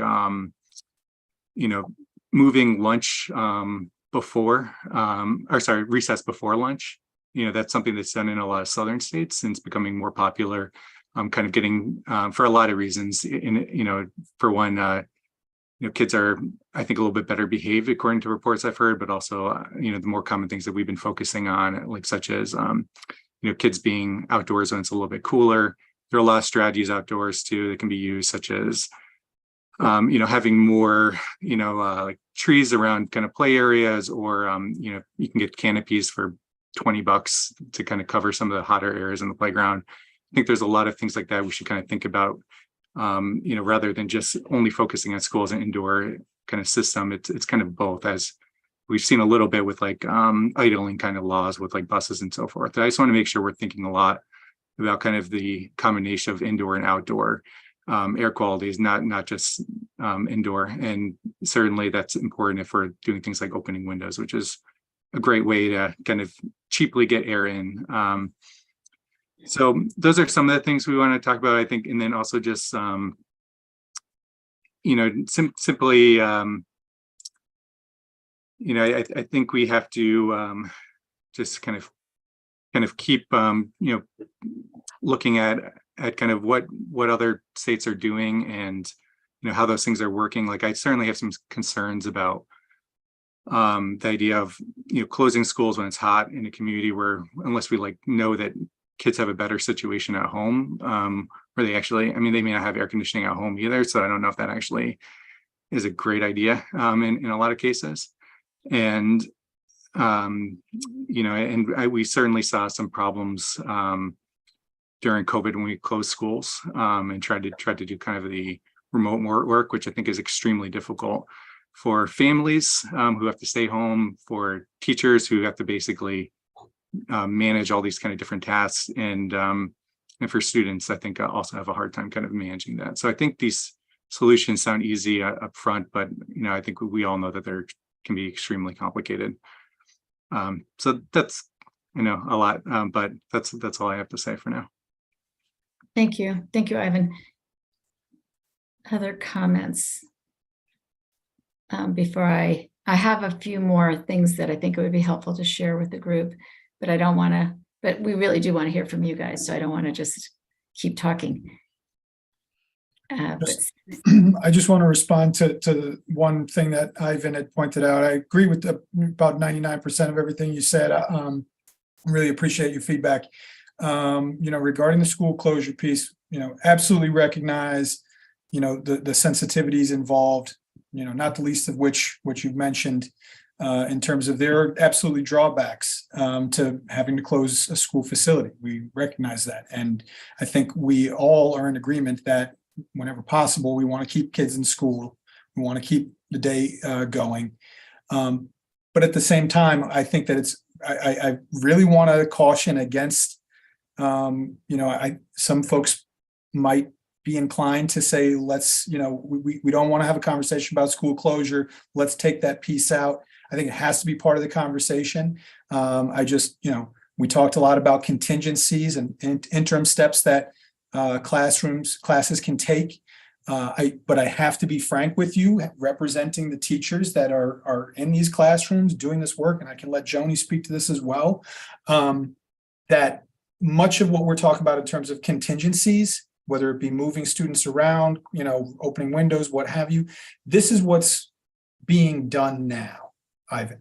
moving lunch recess before lunch. That's something that's done in a lot of southern states and it's becoming more popular. Kind of getting for a lot of reasons. For one, kids are, I think, a little bit better behaved according to reports I've heard, but also, the more common things that we've been focusing on, like such as, kids being outdoors when it's a little bit cooler. There are a lot of strategies outdoors too that can be used, such as, having more, like trees around kind of play areas, or, you can get canopies for $20 to kind of cover some of the hotter areas in the playground. I think there's a lot of things like that we should kind of think about, rather than just only focusing on schools and indoor kind of system. It's kind of both, as we've seen a little bit with like idling kind of laws with like buses and so forth. I just want to make sure we're thinking a lot about kind of the combination of indoor and outdoor air quality is not just indoor. And certainly that's important if we're doing things like opening windows, which is a great way to kind of cheaply get air in. So those are some of the things we want to talk about, I think, and then also just, simply, I think we have to just kind of keep, looking at kind of what other states are doing and, how those things are working. Like I certainly have some concerns about the idea of, closing schools when it's hot in a community where, unless we like know that kids have a better situation at home, where they actually, they may not have air conditioning at home either. So I don't know if that actually is a great idea in a lot of cases. And, we certainly saw some problems during COVID when we closed schools and tried to do kind of the remote work, which I think is extremely difficult for families who have to stay home, for teachers who have to basically manage all these kind of different tasks, and for students, I think also have a hard time kind of managing that. So I think these solutions sound easy up front, but I think we all know that they can be extremely complicated. So that's a lot, but that's all I have to say for now. Thank you, Ivan. Other comments before I have a few more things that I think it would be helpful to share with the group. But I don't want to, but we really do want to hear from you guys. So I don't want to just keep talking. I just want to respond to one thing that Ivan had pointed out. I agree with about 99% of everything you said. Really appreciate your feedback. Regarding the school closure piece, absolutely recognize, the sensitivities involved, not the least of which you've mentioned. In terms of there are absolutely drawbacks to having to close a school facility. We recognize that. And I think we all are in agreement that whenever possible, we want to keep kids in school. We want to keep the day going. But at the same time, I think that I really want to caution against, some folks might be inclined to say, let's, we don't want to have a conversation about school closure. Let's take that piece out. I think it has to be part of the conversation. We talked a lot about contingencies and interim steps that classes can take. But I have to be frank with you, representing the teachers that are in these classrooms doing this work, and I can let Joni speak to this as well, that much of what we're talking about in terms of contingencies, whether it be moving students around, opening windows, what have you, this is what's being done now, Ivan.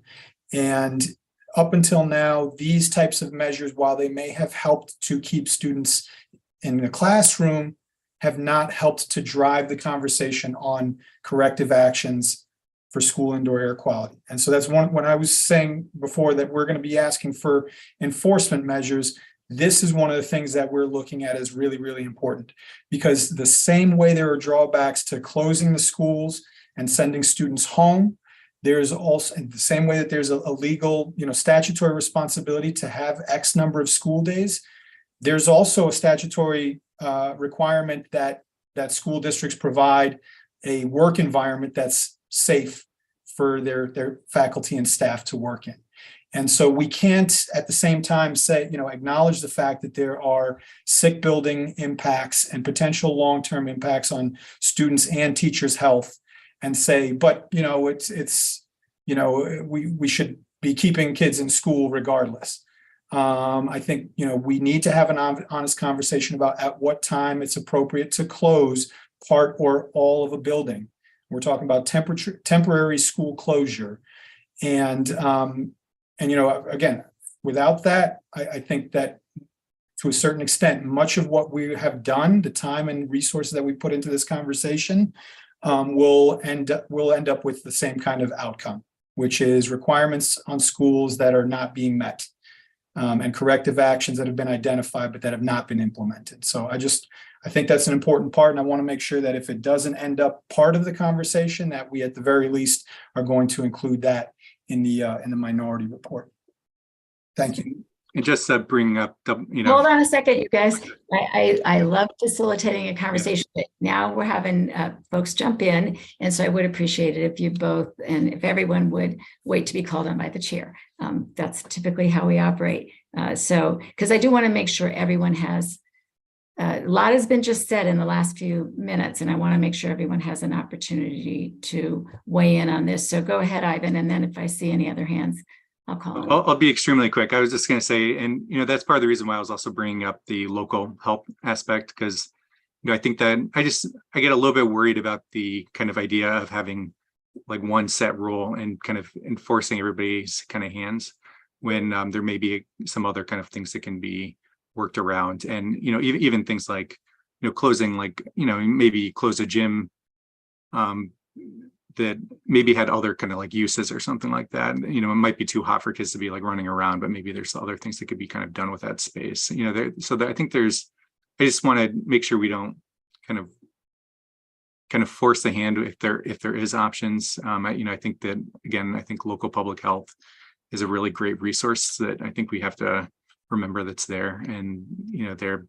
And up until now, these types of measures, while they may have helped to keep students in the classroom, have not helped to drive the conversation on corrective actions for school indoor air quality. And so that's one, when I was saying before that we're going to be asking for enforcement measures, this is one of the things that we're looking at as really, really important, because the same way there are drawbacks to closing the schools and sending students home, there's also the same way that there's a legal, statutory responsibility to have X number of school days. There's also a statutory requirement that school districts provide a work environment that's safe for their faculty and staff to work in. And so we can't at the same time say, acknowledge the fact that there are sick building impacts and potential long-term impacts on students and teachers' health, and say, but we should be keeping kids in school regardless. I think, we need to have an honest conversation about at what time it's appropriate to close part or all of a building. We're talking about temporary school closure. And again, without that, I think that to a certain extent, much of what we have done, the time and resources that we put into this conversation, will end up with the same kind of outcome, which is requirements on schools that are not being met, and corrective actions that have been identified but that have not been implemented. So I think that's an important part, and I want to make sure that if it doesn't end up part of the conversation, that we at the very least are going to include that in the minority report. Thank you. And just bring up the, Hold on a second, you guys. I love facilitating a conversation, but now we're having folks jump in. And so I would appreciate it if you both, and if everyone would wait to be called on by the chair. That's typically how we operate. Because I do want to make sure everyone has, a lot has been just said in the last few minutes, and I want to make sure everyone has an opportunity to weigh in on this. So go ahead, Ivan, and then if I see any other hands, I'll call on. I'll be extremely quick. I was just going to say, and that's part of the reason why I was also bringing up the local help aspect, because I think that I get a little bit worried about the kind of idea of having like one set rule and kind of enforcing everybody's kind of hands when there may be some other kind of things that can be worked around. And even things like closing, like maybe close a gym that maybe had other kind of like uses or something like that. It might be too hot for kids to be like running around, but maybe there's other things that could be kind of done with that space. I think I just want to make sure we don't kind of force the hand if there is options. I think that, again, I think local public health is a really great resource that I think we have to remember that's there, and they're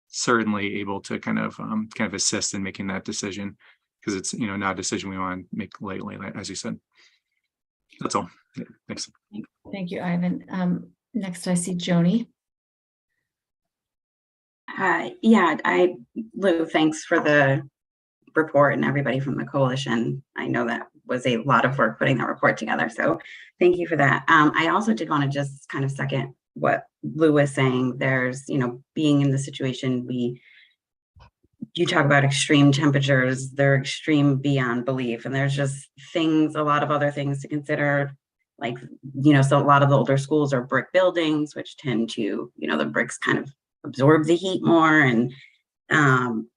certainly able to kind of assist in making that decision, because it's not a decision we want to make lightly, as you said. That's all. Yeah, thanks. Thank you, Ivan. Next I see Joni. Lou, thanks for the report, and everybody from the coalition. I know that was a lot of work putting that report together, so thank you for that. I also did want to just kind of second what Lou was saying. There's, being in the situation, you talk about extreme temperatures, they're extreme beyond belief. And there's just a lot of other things to consider, like, so a lot of the older schools are brick buildings, which tend to, the bricks kind of absorb the heat more. And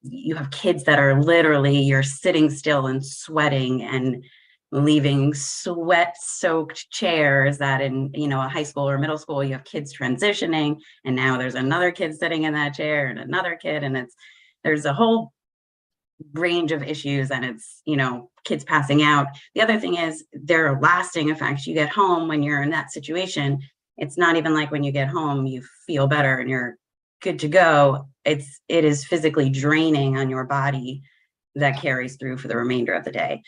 you have kids that are literally, you're sitting still and sweating and leaving sweat-soaked chairs that in, a high school or middle school, you have kids transitioning, and now there's another kid sitting in that chair and another kid, and there's a whole range of issues, and it's, kids passing out. The other thing is there are lasting effects. You get home when you're in that situation. It's not even like when you get home, you feel better and you're good to go. It is physically draining on your body that carries through for the remainder of the day.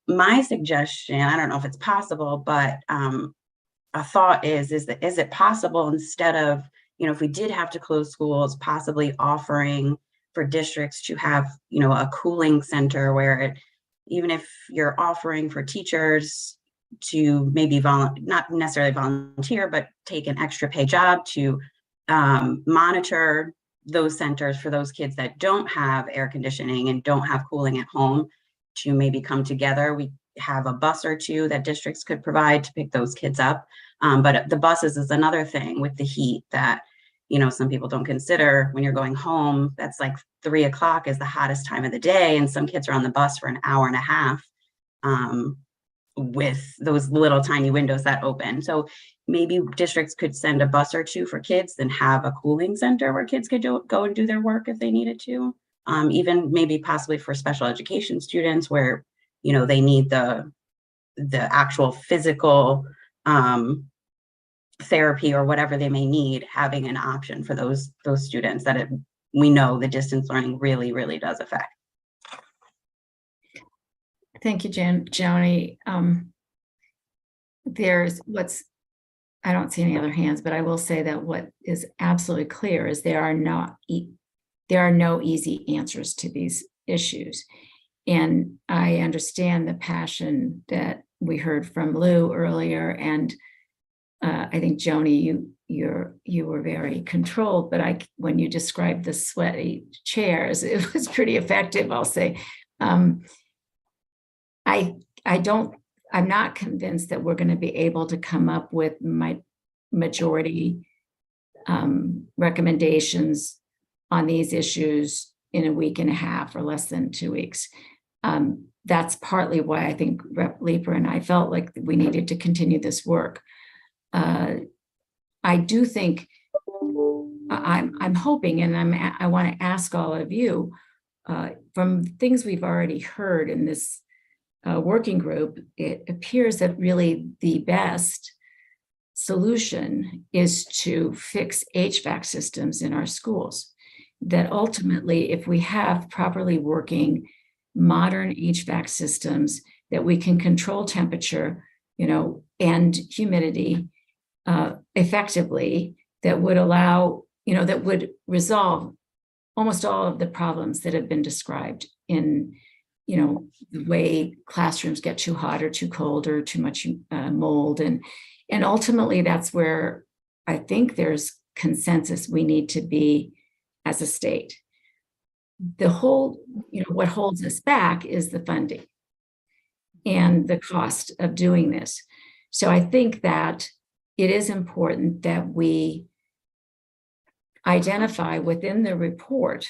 My suggestion, I don't know if it's possible, but a thought is it possible, instead of, if we did have to close schools, possibly offering for districts to have, a cooling center where even if you're offering for teachers to maybe not necessarily volunteer, but take an extra pay job to monitor those centers for those kids that don't have air conditioning and don't have cooling at home to maybe come together. We have a bus or two that districts could provide to pick those kids up. But the buses is another thing with the heat that, you know, some people don't consider. When you're going home, that's like 3 o'clock is the hottest time of the day. And some kids are on the bus for an hour and a half with those little tiny windows that open. So maybe districts could send a bus or two for kids, then have a cooling center where kids could go and do their work if they needed to. Even maybe possibly for special education students where, you know, they need the actual physical therapy or whatever they may need, having an option for those students that we know the distance learning really, really does affect. Thank you, Joni. I don't see any other hands, but I will say that what is absolutely clear is there are no easy answers to these issues. And I understand the passion that we heard from Lou earlier, and I think Joni, you were very controlled, but when you described the sweaty chairs, it was pretty effective, I'll say. I'm not convinced that we're going to be able to come up with my majority recommendations on these issues in a week and a half or less than 2 weeks. That's partly why I think Rep. Leeper and I felt like we needed to continue this work. I do think I'm hoping, and I want to ask all of you, from things we've already heard in this working group, it appears that really the best solution is to fix HVAC systems in our schools. That ultimately, if we have properly working modern HVAC systems, that we can control temperature, you know, and humidity effectively, that would allow, you know, that would resolve almost all of the problems that have been described in, you know, the way classrooms get too hot or too cold or too much mold. And ultimately, that's where I think there's consensus we need to be as a state. The whole, you know, what holds us back is the funding and the cost of doing this. So I think that it is important that we identify within the report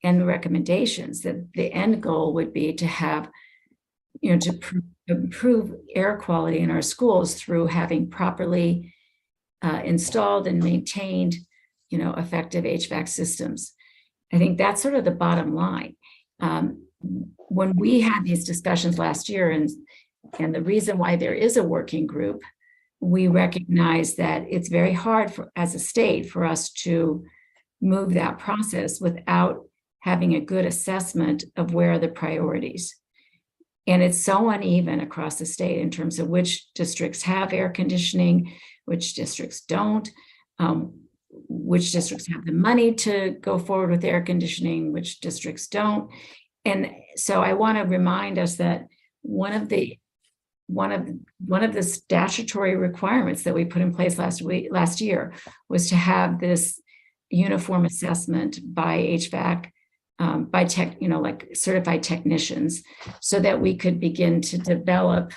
and the recommendations that the end goal would be to have, you know, to improve air quality in our schools through having properly installed and maintained, you know, effective HVAC systems. I think that's sort of the bottom line. When we had these discussions last year, and the reason why there is a working group, we recognize that it's very hard as a state for us to move that process without having a good assessment of where are the priorities. And it's so uneven across the state in terms of which districts have air conditioning, which districts don't, which districts have the money to go forward with air conditioning, which districts don't. And so I want to remind us that one of the statutory requirements that we put in place last year was to have this uniform assessment by HVAC, by tech, you know, like certified technicians, so that we could begin to develop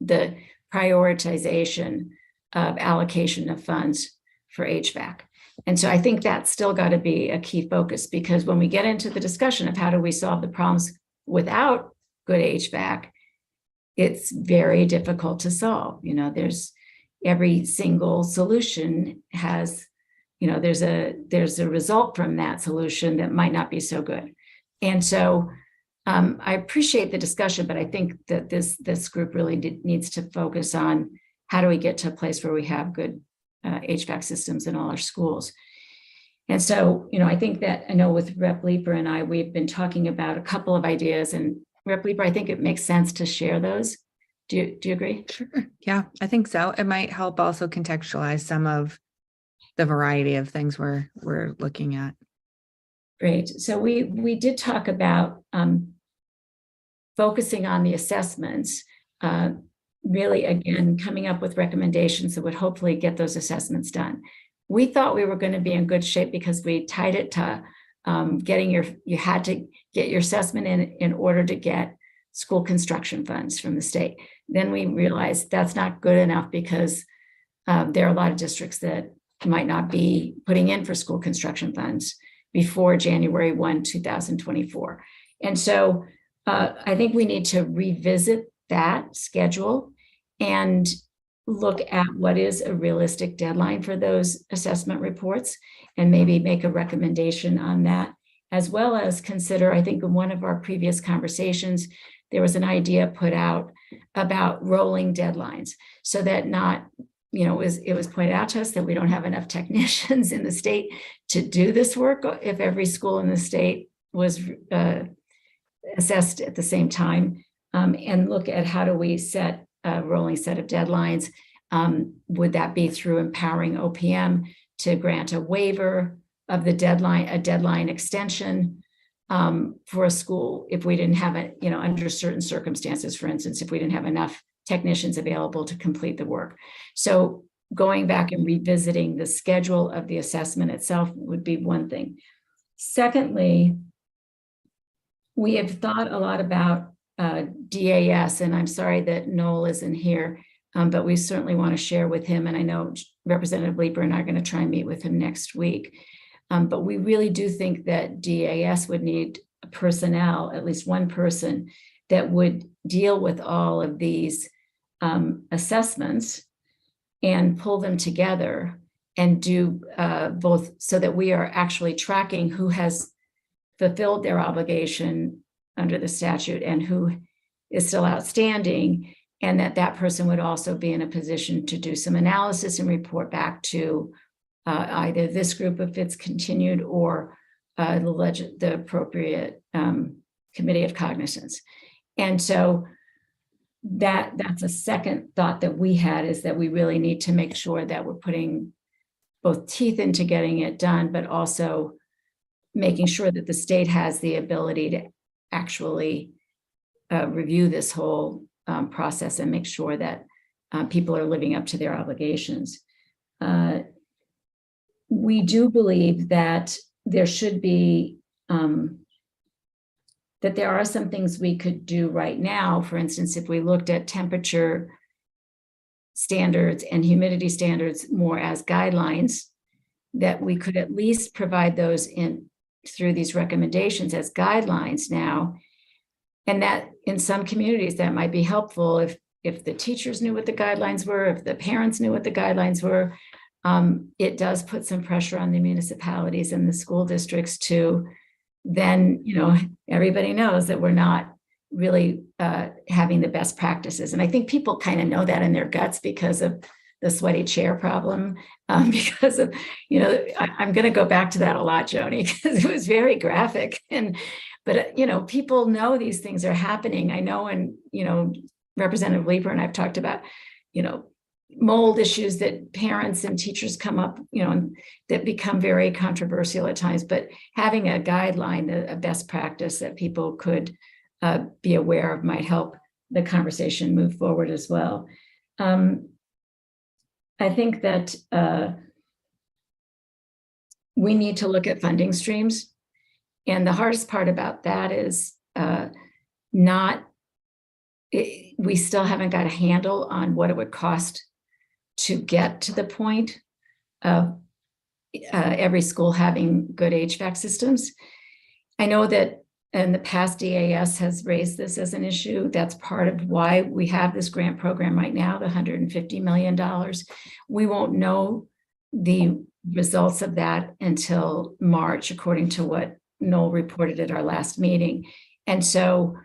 the prioritization of allocation of funds for HVAC. And so I think that's still got to be a key focus, because when we get into the discussion of how do we solve the problems without good HVAC, it's very difficult to solve. You know, there's every single solution has, you know, there's a result from that solution that might not be so good. And so I appreciate the discussion, but I think that this group really needs to focus on how do we get to a place where we have good HVAC systems in all our schools. And so, you know, I think that, I know with Rep. Leeper and I, we've been talking about a couple of ideas, and Rep. Leeper, I think it makes sense to share those. Do you agree? Sure. Yeah, I think so. It might help also contextualize some of the variety of things we're looking at. Great. So we did talk about focusing on the assessments, really, again, coming up with recommendations that would hopefully get those assessments done. we thought we were going to be in good shape because we tied it to you had to get your assessment in order to get school construction funds from the state. Then we realized that's not good enough because there are a lot of districts that might not be putting in for school construction funds before January 1, 2024. And so I think we need to revisit that schedule and look at what is a realistic deadline for those assessment reports and maybe make a recommendation on that, as well as consider, I think in one of our previous conversations, there was an idea put out about rolling deadlines so that not, it was pointed out to us that we don't have enough technicians in the state to do this work if every school in the state was assessed at the same time, and look at how do we set a rolling set of deadlines. Would that be through empowering OPM to grant a waiver of the deadline, a deadline extension for a school if we didn't have it, under certain circumstances, for instance, if we didn't have enough technicians available to complete the work. So going back and revisiting the schedule of the assessment itself would be one thing. Secondly, we have thought a lot about DAS, and I'm sorry that Noel isn't here, but we certainly want to share with him. And I know Representative Leeper and I are going to try and meet with him next week. But we really do think that DAS would need personnel, at least one person that would deal with all of these assessments and pull them together and do both so that we are actually tracking who has fulfilled their obligation under the statute and who is still outstanding, and that person would also be in a position to do some analysis and report back to either this group if it's continued or the appropriate committee of cognizance. And so that's a second thought that we had, is that we really need to make sure that we're putting both teeth into getting it done, but also making sure that the state has the ability to actually review this whole process and make sure that people are living up to their obligations. We do believe that there should be, that there are some things we could do right now. For instance, if we looked at temperature standards and humidity standards more as guidelines, that we could at least provide those in through these recommendations as guidelines now. And that in some communities that might be helpful if the teachers knew what the guidelines were, if the parents knew what the guidelines were. It does put some pressure on the municipalities and the school districts to then, everybody knows that we're not really having the best practices. And I think people kind of know that in their guts because of the sweaty chair problem, because of, I'm going to go back to that a lot, Joni, because it was very graphic. But people know these things are happening. I know, and, Representative Leeper and I've talked about, mold issues that parents and teachers come up, that become very controversial at times, but having a guideline, a best practice that people could be aware of might help the conversation move forward as well. I think that we need to look at funding streams. And the hardest part about that is we still haven't got a handle on what it would cost to get to the point of every school having good HVAC systems. I know that in the past, DAS has raised this as an issue. That's part of why we have this grant program right now, the $150 million. We won't know the results of that until March, according to what Noel reported at our last meeting. And so,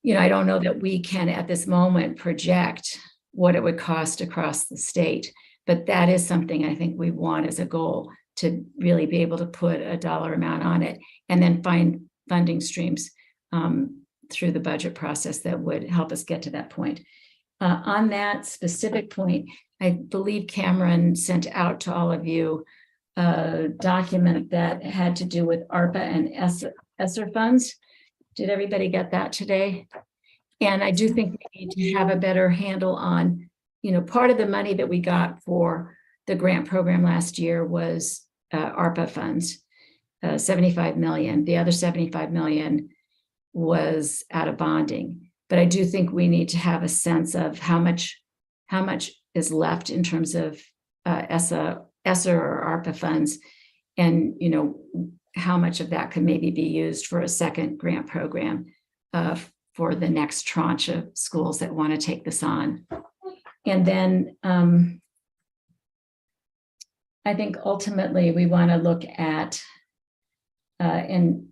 I don't know that we can at this moment project what it would cost across the state, but that is something I think we want as a goal, to really be able to put a dollar amount on it and then find funding streams through the budget process that would help us get to that point. On that specific point, I believe Cameron sent out to all of you a document that had to do with ARPA and ESSER funds. Did everybody get that today? And I do think we need to have a better handle on, part of the money that we got for the grant program last year was ARPA funds, 75 million. The other 75 million was out of bonding. But I do think we need to have a sense of how much is left in terms of ESSA or ARPA funds, and how much of that could maybe be used for a second grant program for the next tranche of schools that want to take this on. And then I think ultimately we want to look at and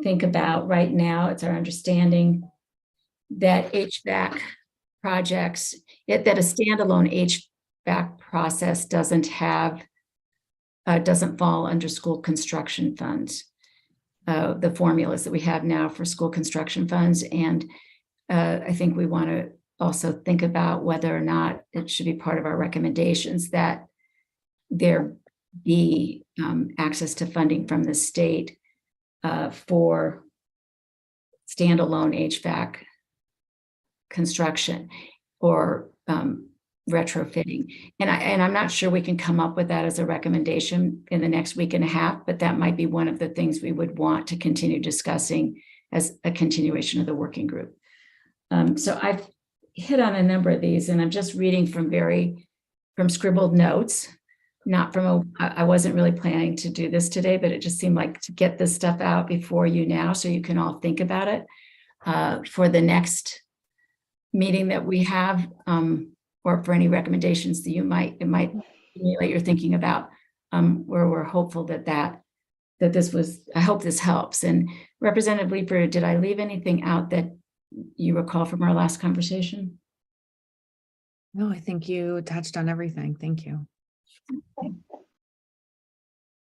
think about, right now, it's our understanding that HVAC projects, that a standalone HVAC process doesn't fall under school construction funds, the formulas that we have now for school construction funds. And I think we want to also think about whether or not it should be part of our recommendations that there be access to funding from the state for standalone HVAC construction or retrofitting. And I'm not sure we can come up with that as a recommendation in the next week and a half, but that might be one of the things we would want to continue discussing as a continuation of the working group. So I've hit on a number of these, and I'm just reading from scribbled notes, not from I wasn't really planning to do this today, but it just seemed like to get this stuff out before you now, so you can all think about it for the next meeting that we have, or for any recommendations that it might stimulate your thinking about, where we're hopeful that this was, I hope this helps. And Representative Leeper, did I leave anything out that you recall from our last conversation? No, I think you touched on everything. Thank you.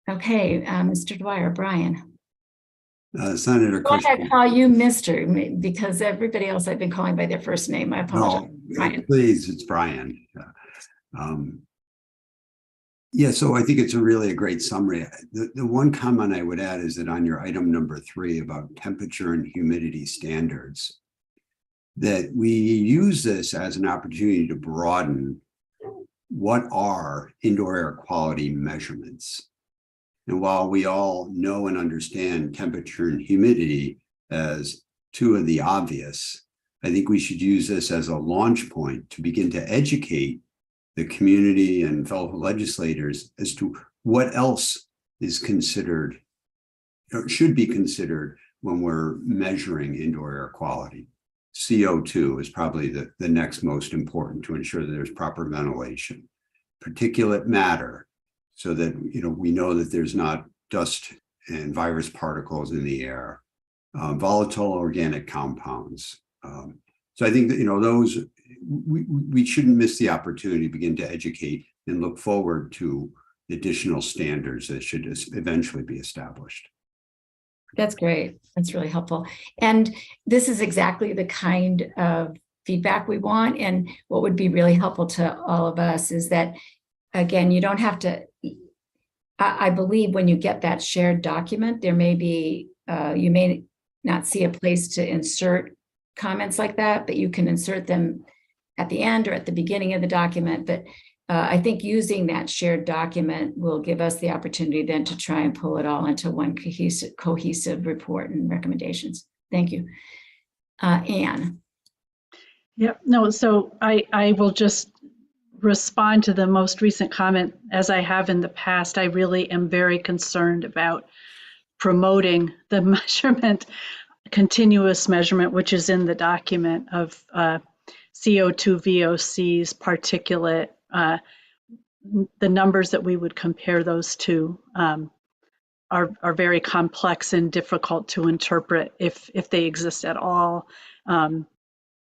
Okay, Mr. Dwyer, Brian. Senator Why Kushner. did I call you Mr.? Because everybody else I've been calling by their first name. I apologize. No, Brian. please, it's Brian. Yeah, so I think it's really a great summary. The one comment I would add is that on your item number 3 about temperature and humidity standards, that we use this as an opportunity to broaden what are indoor air quality measurements. And while we all know and understand temperature and humidity as two of the obvious, I think we should use this as a launch point to begin to educate the community and fellow legislators as to what else is considered or should be considered when we're measuring indoor air quality. CO2 is probably the next most important to ensure that there's proper ventilation. Particulate matter, so that we know that there's not dust and virus particles in the air. Volatile organic compounds. So I think that those we shouldn't miss the opportunity to begin to educate and look forward to additional standards that should eventually be established. That's great. That's really helpful. And this is exactly the kind of feedback we want. And what would be really helpful to all of us is that, again, you don't have to, I believe when you get that shared document, there may be, you may not see a place to insert comments like that, but you can insert them at the end or at the beginning of the document. But I think using that shared document will give us the opportunity then to try and pull it all into one cohesive report and recommendations. Thank you. Anne. Yep. No, so I will just respond to the most recent comment. As I have in the past, I really am very concerned about promoting the measurement, continuous measurement, which is in the document of CO2, VOCs, particulate. The numbers that we would compare those to are very complex and difficult to interpret if they exist at all.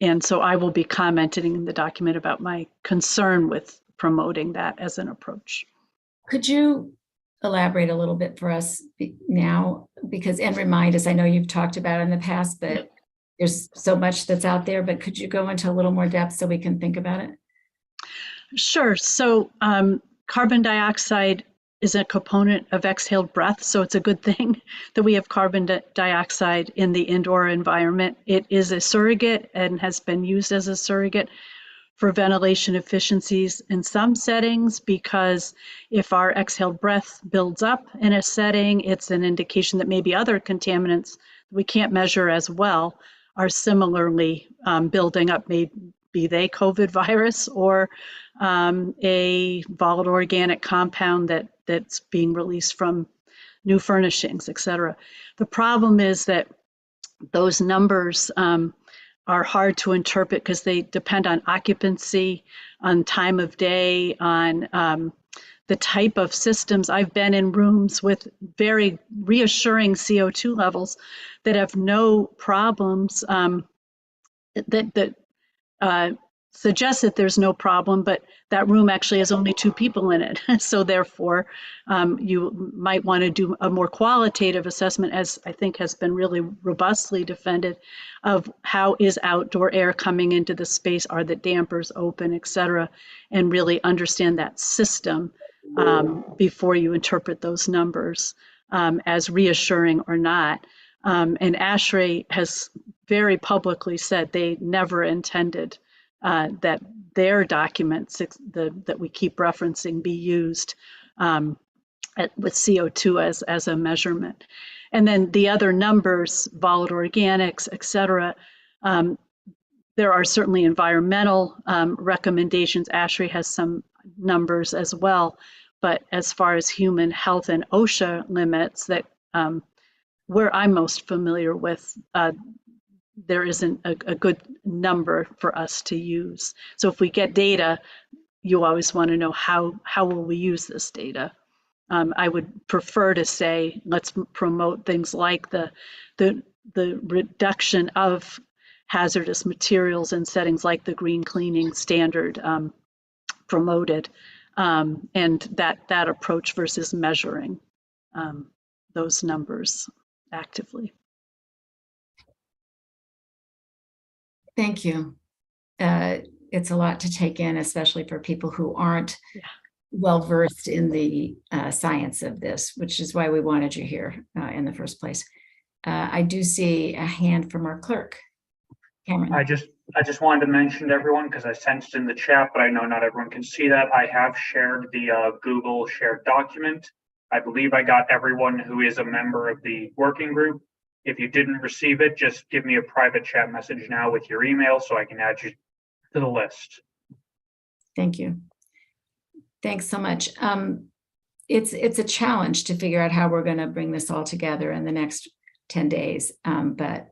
And so I will be commenting in the document about my concern with promoting that as an approach. Could you elaborate a little bit for us now? And remind us, I know you've talked about it in the past, but there's so much that's out there, but could you go into a little more depth so we can think about it? Sure. So carbon dioxide is a component of exhaled breath. So it's a good thing that we have carbon dioxide in the indoor environment. It is a surrogate and has been used as a surrogate for ventilation efficiencies in some settings, because if our exhaled breath builds up in a setting, it's an indication that maybe other contaminants we can't measure as well are similarly building up, maybe they COVID virus or a volatile organic compound that's being released from new furnishings, et cetera. The problem is that those numbers are hard to interpret because they depend on occupancy, on time of day, on the type of systems. I've been in rooms with very reassuring CO2 levels that have no problems that suggests that there's no problem, but that room actually has only 2 people in it. So therefore, you might want to do a more qualitative assessment, as I think has been really robustly defended, of how is outdoor air coming into the space, are the dampers open, et cetera, and really understand that system before you interpret those numbers as reassuring or not. And ASHRAE has very publicly said they never intended that their documents that we keep referencing be used with CO2 as a measurement. And then the other numbers, volatile organics, et cetera, there are certainly environmental recommendations. ASHRAE has some numbers as well, but as far as human health and OSHA limits that where I'm most familiar with, there isn't a good number for us to use. So if we get data, you always want to know how will we use this data. I would prefer to say, let's promote things like the reduction of hazardous materials in settings like the green cleaning standard promoted, and that approach versus measuring those numbers actively. Thank you. It's a lot to take in, especially for people who aren't well versed in the science of this, which is why we wanted you here in the first place. I do see a hand from our clerk, Cameron. I just wanted to mention to everyone, because I sensed in the chat, but I know not everyone can see that. I have shared the Google shared document. I believe I got everyone who is a member of the working group. If you didn't receive it, just give me a private chat message now with your email so I can add you to the list. Thank you. Thanks so much. It's a challenge to figure out how we're going to bring this all together in the next 10 days, but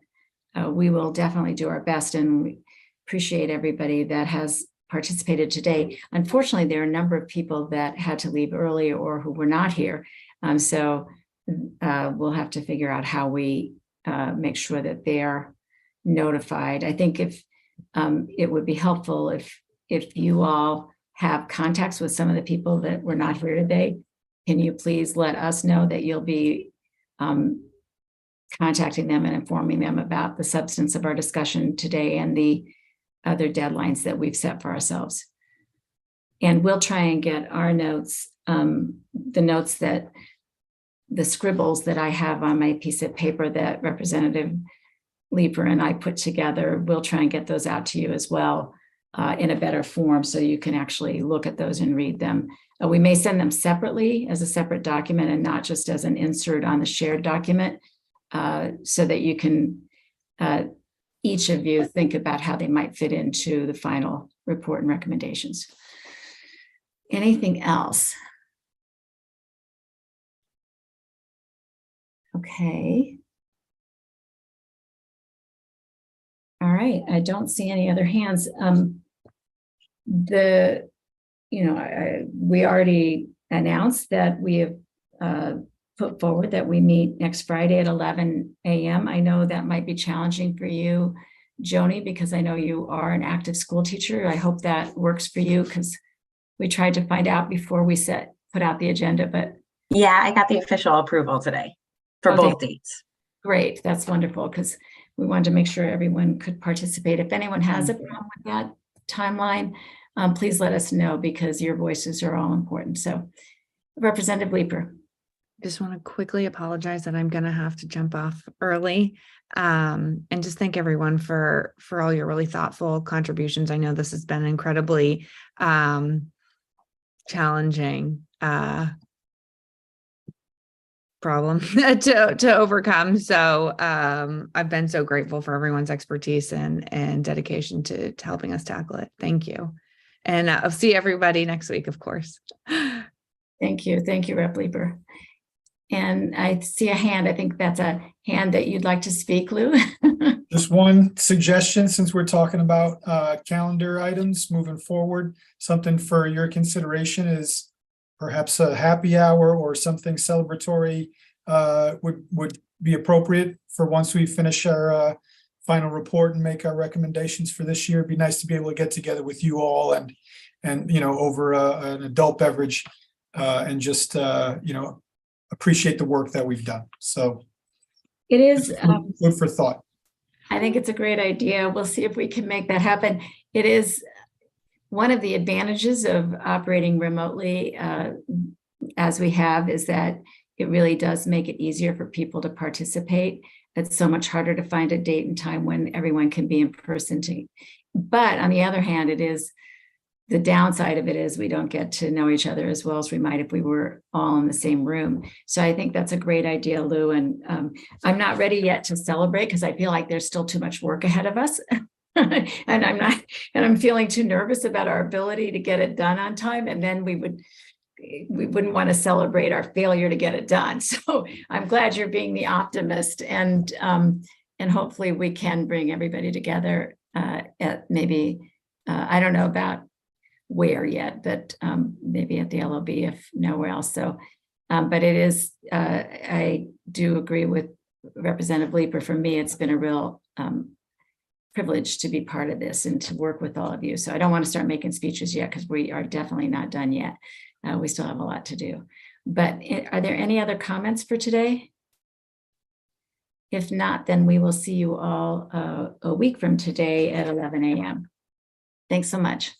we will definitely do our best, and we appreciate everybody that has participated today. Unfortunately, there are a number of people that had to leave early or who were not here, so we'll have to figure out how we make sure that they are notified. I think if it would be helpful if you all have contacts with some of the people that were not here today, can you please let us know that you'll be contacting them and informing them about the substance of our discussion today and the other deadlines that we've set for ourselves. And we'll try and get our notes, the scribbles that I have on my piece of paper that Representative Leeper and I put together, we'll try and get those out to you as well in a better form so you can actually look at those and read them. We may send them separately as a separate document and not just as an insert on the shared document, so that you can, each of you, think about how they might fit into the final report and recommendations. Anything else? Okay. All right, I don't see any other hands. We already announced that we have put forward that we meet next Friday at 11 a.m. I know that might be challenging for you, Joni, because I know you are an active school teacher. I hope that works for you, because we tried to find out before we put out the agenda, but. Yeah, I got the official approval today for both dates. Great, that's wonderful, because we wanted to make sure everyone could participate. If anyone has a problem with that timeline, please let us know, because your voices are all important. So, Representative Leeper. Just want to quickly apologize that I'm going to have to jump off early. And just thank everyone for all your really thoughtful contributions. I know this has been incredibly challenging problem to overcome. So I've been so grateful for everyone's expertise and dedication to helping us tackle it. Thank you. And I'll see everybody next week, of course. Thank you. Thank you, Rep. Leeper. And I see a hand. I think that's a hand that you'd like to speak, Lou. Just one suggestion, since we're talking about calendar items moving forward, something for your consideration is perhaps a happy hour or something celebratory would be appropriate for once we finish our final report and make our recommendations for this year. It'd be nice to be able to get together with you all and you know, over an adult beverage and just you know, appreciate the work that we've done. So It is. Food for thought. I think it's a great idea. We'll see if we can make that happen. It is one of the advantages of operating remotely as we have, is that it really does make it easier for people to participate. It's so much harder to find a date and time when everyone can be in person. But on the other hand, it is the downside of it is we don't get to know each other as well as we might if we were all in the same room. So I think that's a great idea, Lou. And I'm not ready yet to celebrate because I feel like there's still too much work ahead of us. and I'm feeling too nervous about our ability to get it done on time. And then we wouldn't want to celebrate our failure to get it done. So I'm glad you're being the optimist, and hopefully we can bring everybody together at maybe, I don't know about where yet, but maybe at the LOB if nowhere else. So, but it is, I do agree with Representative Leeper. For me, it's been a real privilege to be part of this and to work with all of you. So I don't want to start making speeches yet because we are definitely not done yet. We still have a lot to do. But are there any other comments for today? If not, then we will see you all a week from today at 11 a.m. Thanks so much.